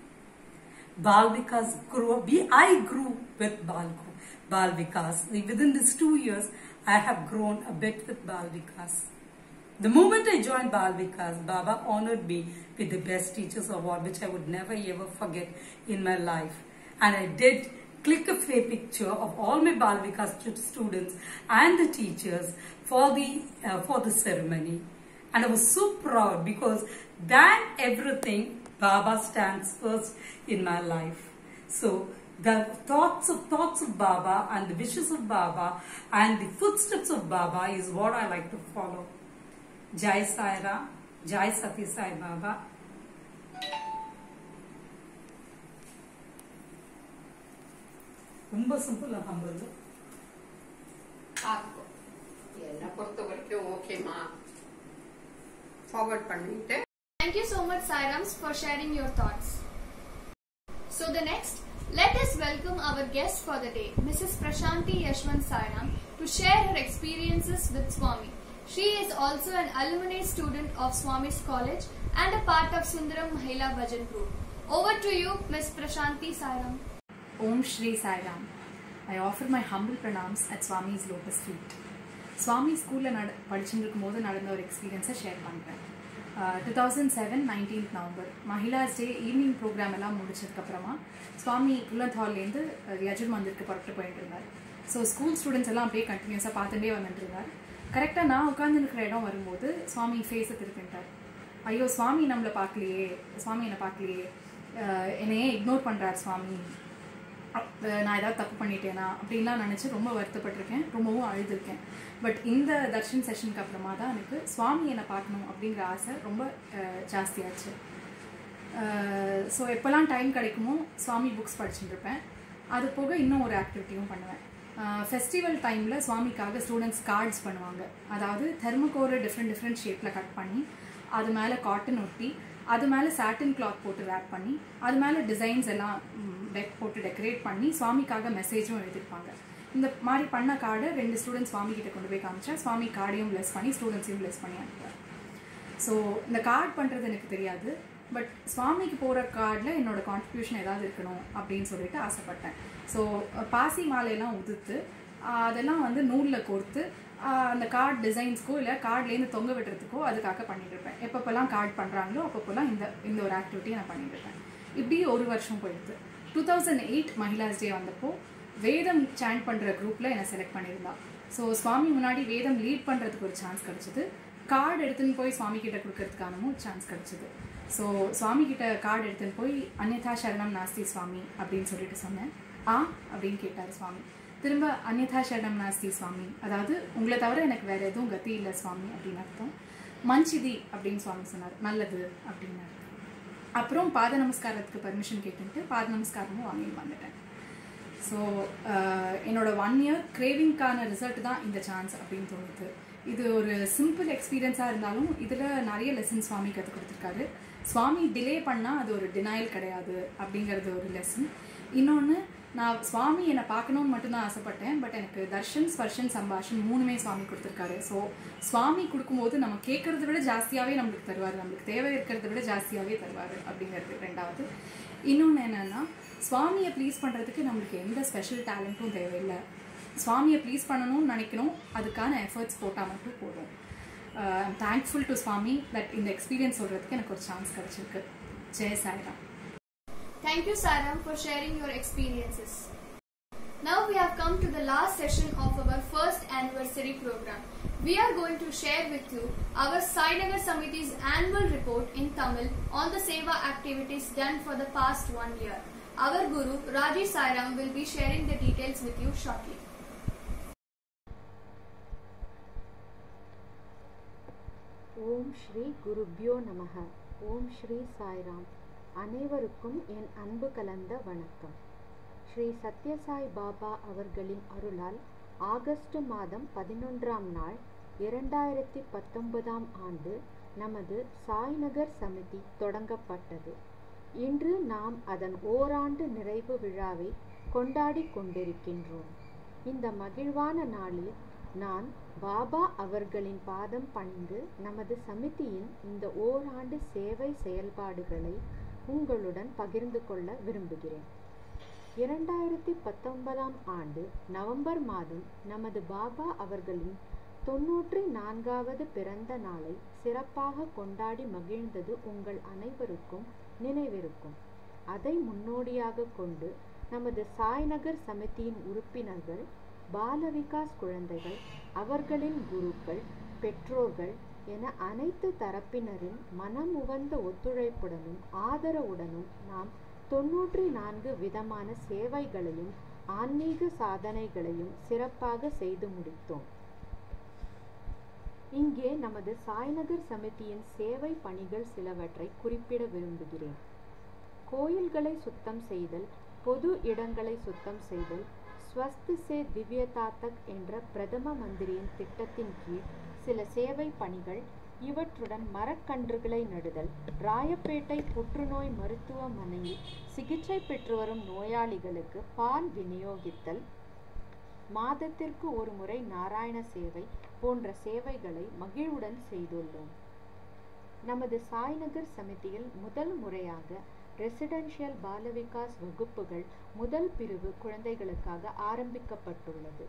Bal Vikas I grew with Bal Vikas. Within these 2 years, I have grown a bit with Bal Vikas. The moment I joined Bal Vikas, Baba honored me with the Best Teachers Award, which I would never ever forget in my life. And I did click a picture of all my Bal Vikas students and the teachers for the ceremony. And I was so proud because than everything, Baba stands first in my life. So the thoughts of Baba and the wishes of Baba and the footsteps of Baba is what I like to follow. Jai Sai Ram, Jai Sati Sai Baba. ரொம்ப சிம்பிளா humble ஆகும். என்ன பொறுத்த வரைக்கும் ஓகேமா forward பண்ணிட்டு. Thank you so much, Sairams, for sharing your thoughts. So the next, let us welcome our guest for the day, Mrs. Prashanti Yashwant Sairam, to share her experiences with Swami. She is also an alumni student of Swami's College and a part of Sundaram Mahila Bhajan group. Over to you, Ms. Prashanti Sairam. Om Shri Sairam. I offer my humble pranams at Swami's lotus feet. Swami school படிச்சிருக்கும்போது நடந்த ஒரு எக்ஸ்பீரியன்ஸை share பண்ணுறேன். 2007 19th November மஹிளாஸ் day evening programme எல்லாம் முடிச்சதுக்கப்புறமா சுவாமி புல்லத் ஹால்லேருந்து யஜுர் மந்திருக்கு புறப்பட்டு போயிட்டு இருந்தார். ஸோ ஸ்கூல் ஸ்டூடெண்ட்ஸ் எல்லாம் அப்படியே கண்டினியூஸாக பார்த்துட்டே வந்துட்டு இருந்தார். கரெக்டாக நான் உட்காந்துருக்கிற இடம் வரும்போது சுவாமி ஃபேஸை திருப்பிட்டார். ஐயோ சுவாமி நம்மளை பார்க்கலையே, சுவாமி என்னை பார்க்கலையே, என்னையே இக்னோர் பண்ணுறார் சுவாமி, நான் ஏதாவது தப்பு பண்ணிட்டேனா அப்படின்லாம் நினச்சி ரொம்ப வருத்தப்பட்டிருக்கேன், ரொம்பவும் அழுதுருக்கேன். பட் இந்த தர்ஷன் செஷனுக்கு அப்புறமா தான் எனக்கு சுவாமி என்னை பார்க்கணும் அப்படிங்கிற ஆசை ரொம்ப ஜாஸ்தியாச்சு. ஸோ எப்போல்லாம் டைம் கிடைக்குமோ சுவாமி புக்ஸ் படிச்சுட்டுருப்பேன். அது போக இன்னும் ஒரு ஆக்டிவிட்டியும் பண்ணுவேன். ஃபெஸ்டிவல் டைமில் சுவாமிக்காக ஸ்டூடெண்ட்ஸ் கார்ட்ஸ் பண்ணுவாங்க. அதாவது தெர்மோகோரை டிஃப்ரெண்ட் ஷேப்பில் கட் பண்ணி அது மேலே காட்டன் ஒட்டி அது மேலே சாட்டின் கிளாத் போட்டு ரேப் பண்ணி அது மேலே டிசைன்ஸ் எல்லாம் போட்டு டெக்கரேட் பண்ணி சுவாமிக்காக மெசேஜும் எழுதியிருப்பாங்க. இந்த மாதிரி பண்ண கார்டை 2 ஸ்டூடெண்ட்ஸ் சுவாமி கிட்ட கொண்டு போய் காமிச்சா சுவாமி கார்டையும் பிளஸ் பண்ணி ஸ்டூடெண்ட்ஸையும் பிளஸ் பண்ணி அனுப்புவார். ஸோ இந்த கார்டு பண்ணுறது எனக்கு தெரியாது, பட் சுவாமிக்கு போகிற கார்டில் என்னோட கான்ட்ரிபியூஷன் ஏதாவது இருக்கணும் அப்படின்னு சொல்லிட்டு ஆசைப்பட்டேன். ஸோ பாசி மாலையெல்லாம் உதுத்து அதெல்லாம் வந்து நூலில் கோர்த்து அந்த கார்டு டிசைன்ஸ்க்கோ இல்லை கார்ட்லேருந்து தொங்க விடுறதுக்கோ அதுக்காக பண்ணிட்டுருப்பேன். எப்பப்போல்லாம் கார்டு பண்ணுறாங்களோ அப்பப்போல்லாம் இந்த ஒரு ஆக்டிவிட்டியை நான் பண்ணிட்டுருப்பேன். இப்படி ஒரு வருஷம் போயிடுது. 2008 மஹிளாஸ் டே வந்தப்போ வேதம் சாண்ட் பண்ணுற குரூப்பில் என்னை செலக்ட் பண்ணியிருந்தான். ஸோ சுவாமி முன்னாடி வேதம் லீட் பண்ணுறதுக்கு ஒரு சான்ஸ் கிடச்சிது. கார்டு எடுத்துன்னு போய் சுவாமி கிட்ட கொடுக்கறதுக்கானமும் சான்ஸ் கிடச்சிது. ஸோ சுவாமி கிட்ட கார்டு எடுத்துன்னு போய் அன்யதா சரணம் நாஸ்தி சுவாமி அப்படின்னு சொல்லிட்டு சொன்னேன். அப்படின்னு கேட்டார் சுவாமி. திரும்ப அன்யதா சரணம் நாஸ்தி சுவாமி, அதாவது உங்களை தவிர எனக்கு வேறு எதுவும் கதி இல்லை சுவாமி அப்படின்னு அர்த்தம். மஞ்சிதி அப்படின்னு சுவாமி சொன்னார். நல்லது அப்படின்னாரு. அப்புறம் பாத நமஸ்காரத்துக்கு பர்மிஷன் கேட்டுட்டு பாத நமஸ்காரமும் வாங்கிட்டு வந்துட்டேன். ஸோ என்னோட 1 year கிரேவிங்க்கான ரிசல்ட் தான் இந்த சான்ஸ் அப்படின்னு தோணுது. இது ஒரு சிம்பிள் எக்ஸ்பீரியன்ஸாக இருந்தாலும் இதில் நிறைய லெசன்ஸ் சுவாமி கற்றுக் கொடுத்துருக்காரு. சுவாமி டிலே பண்ணால் அது ஒரு டினையல் கிடையாது அப்படிங்கிறது ஒரு லெசன். இன்னொன்று, நான் சுவாமி என்னை பார்க்கணுன்னு மட்டும்தான் ஆசைப்பட்டேன், பட் எனக்கு தர்ஷன் ஸ்பர்ஷன் சம்பாஷன் 3மே சுவாமி கொடுத்துருக்காரு. ஸோ சுவாமி கொடுக்கும்போது நம்ம கேட்குறத விட ஜாஸ்தியாகவே நம்மளுக்கு தருவார், நம்மளுக்கு தேவை இருக்கிறத விட ஜாஸ்தியாகவே தருவார் அப்படிங்கிறது 2வது. இன்னொன்று என்னென்னா, சுவாமியை ப்ளீஸ் பண்ணுறதுக்கு நம்மளுக்கு எந்த ஸ்பெஷல் டேலண்ட்டும் தேவையில்லை. சுவாமியை ப்ளீஸ் பண்ணணும்னு நினைக்கணும், அதுக்கான எஃபர்ட்ஸ் போட்டால் மட்டும் போதும். I'm thankful to Swami that இந்த எக்ஸ்பீரியன்ஸ் சொல்கிறதுக்கு எனக்கு ஒரு சான்ஸ் கிடச்சிருக்கு. Jai Sairam. Thank you, Sairam, for sharing your experiences. Now we have come come to the last session of our first anniversary program. We are going to share with you our Sainagar Samiti's annual report in Tamil on the Seva activities done for the past 1 year. Our Guru Raji Sairam will be sharing the details with you shortly. ஓம் ஸ்ரீ குருப்யோ நமஹ. ஓம் ஸ்ரீ சாய்ராம். அனைவருக்கும் என் அன்பு கலந்த வணக்கம். ஸ்ரீ சத்யசாய் பாபா அவர்களின் அருளால் August மாதம் 11ஆம் நாள் 2019ஆம் ஆண்டு நமது சாய்நகர் சமிதி தொடங்கப்பட்டது. இன்று நாம் அதன் ஓராண்டு நிறைவு விழாவை கொண்டாடி கொண்டிருக்கின்றோம். இந்த மகிழ்வான நாளில் நான் பாபா அவர்களின் பாதம் பணிந்து நமது சமிதியின் இந்த ஓராண்டு சேவை செயல்பாடுகளை உங்களுடன் பகிர்ந்து கொள்ள விரும்புகிறேன். 2019ஆம் ஆண்டு நவம்பர் மாதம் நமது பாபா அவர்களின் 94வது பிறந்த நாளை சிறப்பாக கொண்டாடி மகிழ்ந்தது உங்கள் அனைவருக்கும் நினைவிருக்கும். அதை முன்னோடியாக கொண்டு நமது சாய்நகர் சமிதியின் உறுப்பினர்கள், பாலவிகாஸ் குழந்தைகள், அவர்களின் குருக்கள், பெற்றோர்கள் என அனைத்து தரப்பினரின் மனமுவந்த ஒத்துழைப்புடனும் ஆதரவுடனும் நாம் 94 விதமான சேவைகளையும் ஆன்மீக சாதனைகளையும் சிறப்பாக செய்து முடித்தோம். இங்கே நமது சாய்நகர் சமிதியின் சேவை பணிகள் சிலவற்றை குறிப்பிட விரும்புகிறேன். கோயில்களை சுத்தம் செய்தல், பொது இடங்களை சுத்தம் செய்தல், ஸ்வஸ்த் சே திவ்யதா தக் என்ற பிரதம மந்திரியின் திட்டத்தின் கீழ் சில சேவை பணிகள், இவற்றுடன் மரக்கன்றுகளை நடுதல், ராயப்பேட்டை புற்றுநோய் மருத்துவமனையில் சிகிச்சை பெற்று வரும் நோயாளிகளுக்கு பால் விநியோகித்தல், மாதத்திற்கு ஒரு முறை நாராயண சேவை போன்ற சேவைகளை மகிழ்வுடன் செய்துள்ளோம். நமது சாய்நகர் சமிதியில் முதல் முறையாக ரெசிடென்ஷியல் பாலவிகாஸ் வகுப்புகள் முதல் பிரிவு குழந்தைகளுக்காக ஆரம்பிக்கப்பட்டுள்ளது.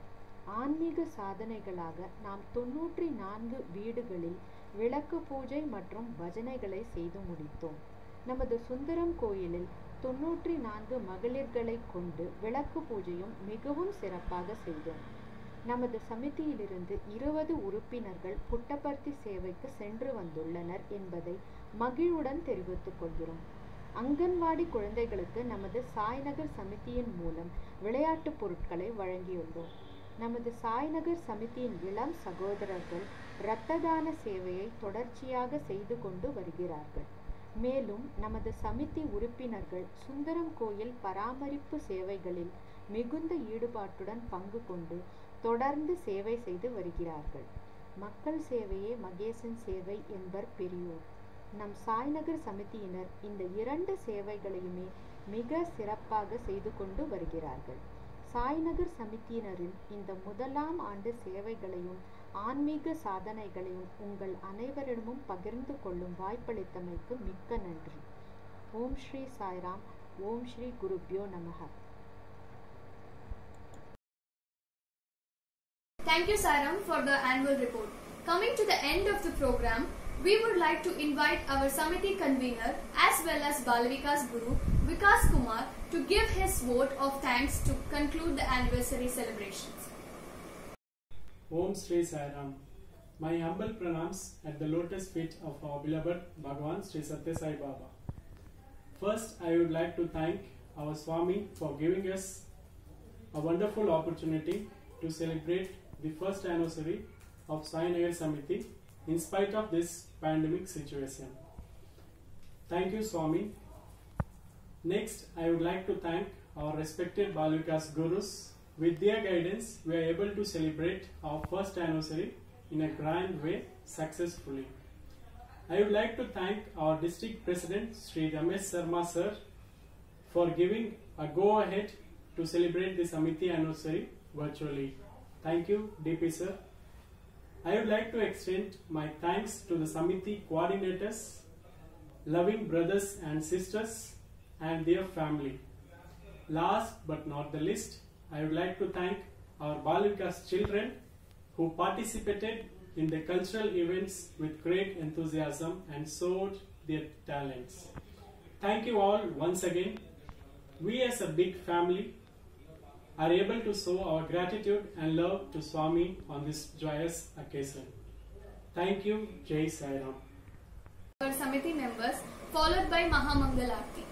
ஆன்மீக சாதனைகளாக நாம் 94 வீடுகளில் விளக்கு பூஜை மற்றும் பஜனைகளை செய்து முடித்தோம். நமது சுந்தரம் கோயிலில் 94 மகளிர்களை கொண்டு விளக்கு பூஜையும் மிகவும் சிறப்பாக செய்தோம். நமது சமிதியிலிருந்து 20 உறுப்பினர்கள் புட்டபர்த்தி சேவைக்கு சென்று வந்துள்ளனர் என்பதை மகிழ்வுடன் தெரிவித்துக் கொள்கிறோம். அங்கன்வாடி குழந்தைகளுக்கு நமது சாய்நகர் சமிதியின் மூலம் விளையாட்டுப் பொருட்களை வழங்கியுள்ளோம். நமது சாய்நகர் சமிதியின் இளம் சகோதரர்கள் இரத்த தான சேவையை தொடர்ச்சியாக செய்து கொண்டு வருகிறார்கள். மேலும் நமது சமிதி உறுப்பினர்கள் சுந்தரம் கோயில் பராமரிப்பு சேவைகளில் மிகுந்த ஈடுபாட்டுடன் பங்கு கொண்டு தொடர்ந்து சேவை செய்து வருகிறார்கள். மக்கள் சேவையே மகேசன் சேவை என்பர் பெரியோர். நம் சாய்நகர் சமிதியினர் இந்த 2 சேவைகளையுமே மிக சிறப்பாக செய்து கொண்டு வருகிறார்கள். சாய்நகர் சமிதியினரின் இந்த முதலாம் ஆண்டு சேவைகளையும் ஆன்மீக சாதனைகளையும் உங்கள் அனைவரிடமும் பகிர்ந்து கொள்ளும் வாய்ப்பளித்தமைக்கு மிக்க நன்றி. ஓம் ஸ்ரீ சாய்ராம். ஓம் ஸ்ரீ குருப்யோ நமஹ. Thank you, Sairam, for the annual report. Coming to the end of the program, we would like to invite our Samiti convener as well as Balavikas Guru, Vikas Kumar, to give his vote of thanks to conclude the anniversary celebrations. Om Sri Sairam. My humble pranams at the lotus feet of our beloved Bhagavan Sri Satya Sai Baba. First, I would like to thank our Swami for giving us a wonderful opportunity to celebrate the first anniversary of Sainagar Samiti in spite of this pandemic situation. Thank you, Swami. Next, I would like to thank our respected Balavikas Gurus. With their guidance, we are able to celebrate our first anniversary in a grand way successfully. I would like to thank our district president, Sri Ramesh Sharma sir, for giving a go-ahead to celebrate the Samiti anniversary virtually. Thank you, DP sir. I would like to extend my thanks to the Samiti coordinators, loving brothers and sisters and their family. Last but not the least, I would like to thank our Balavikas children who participated in the cultural events with great enthusiasm and showed their talents. Thank you all once again. We as a big family are able to show our gratitude and love to Swami on this joyous occasion. Thank you. Jai Sai Ram. Our Samiti members, followed by Mahamangal Aarti.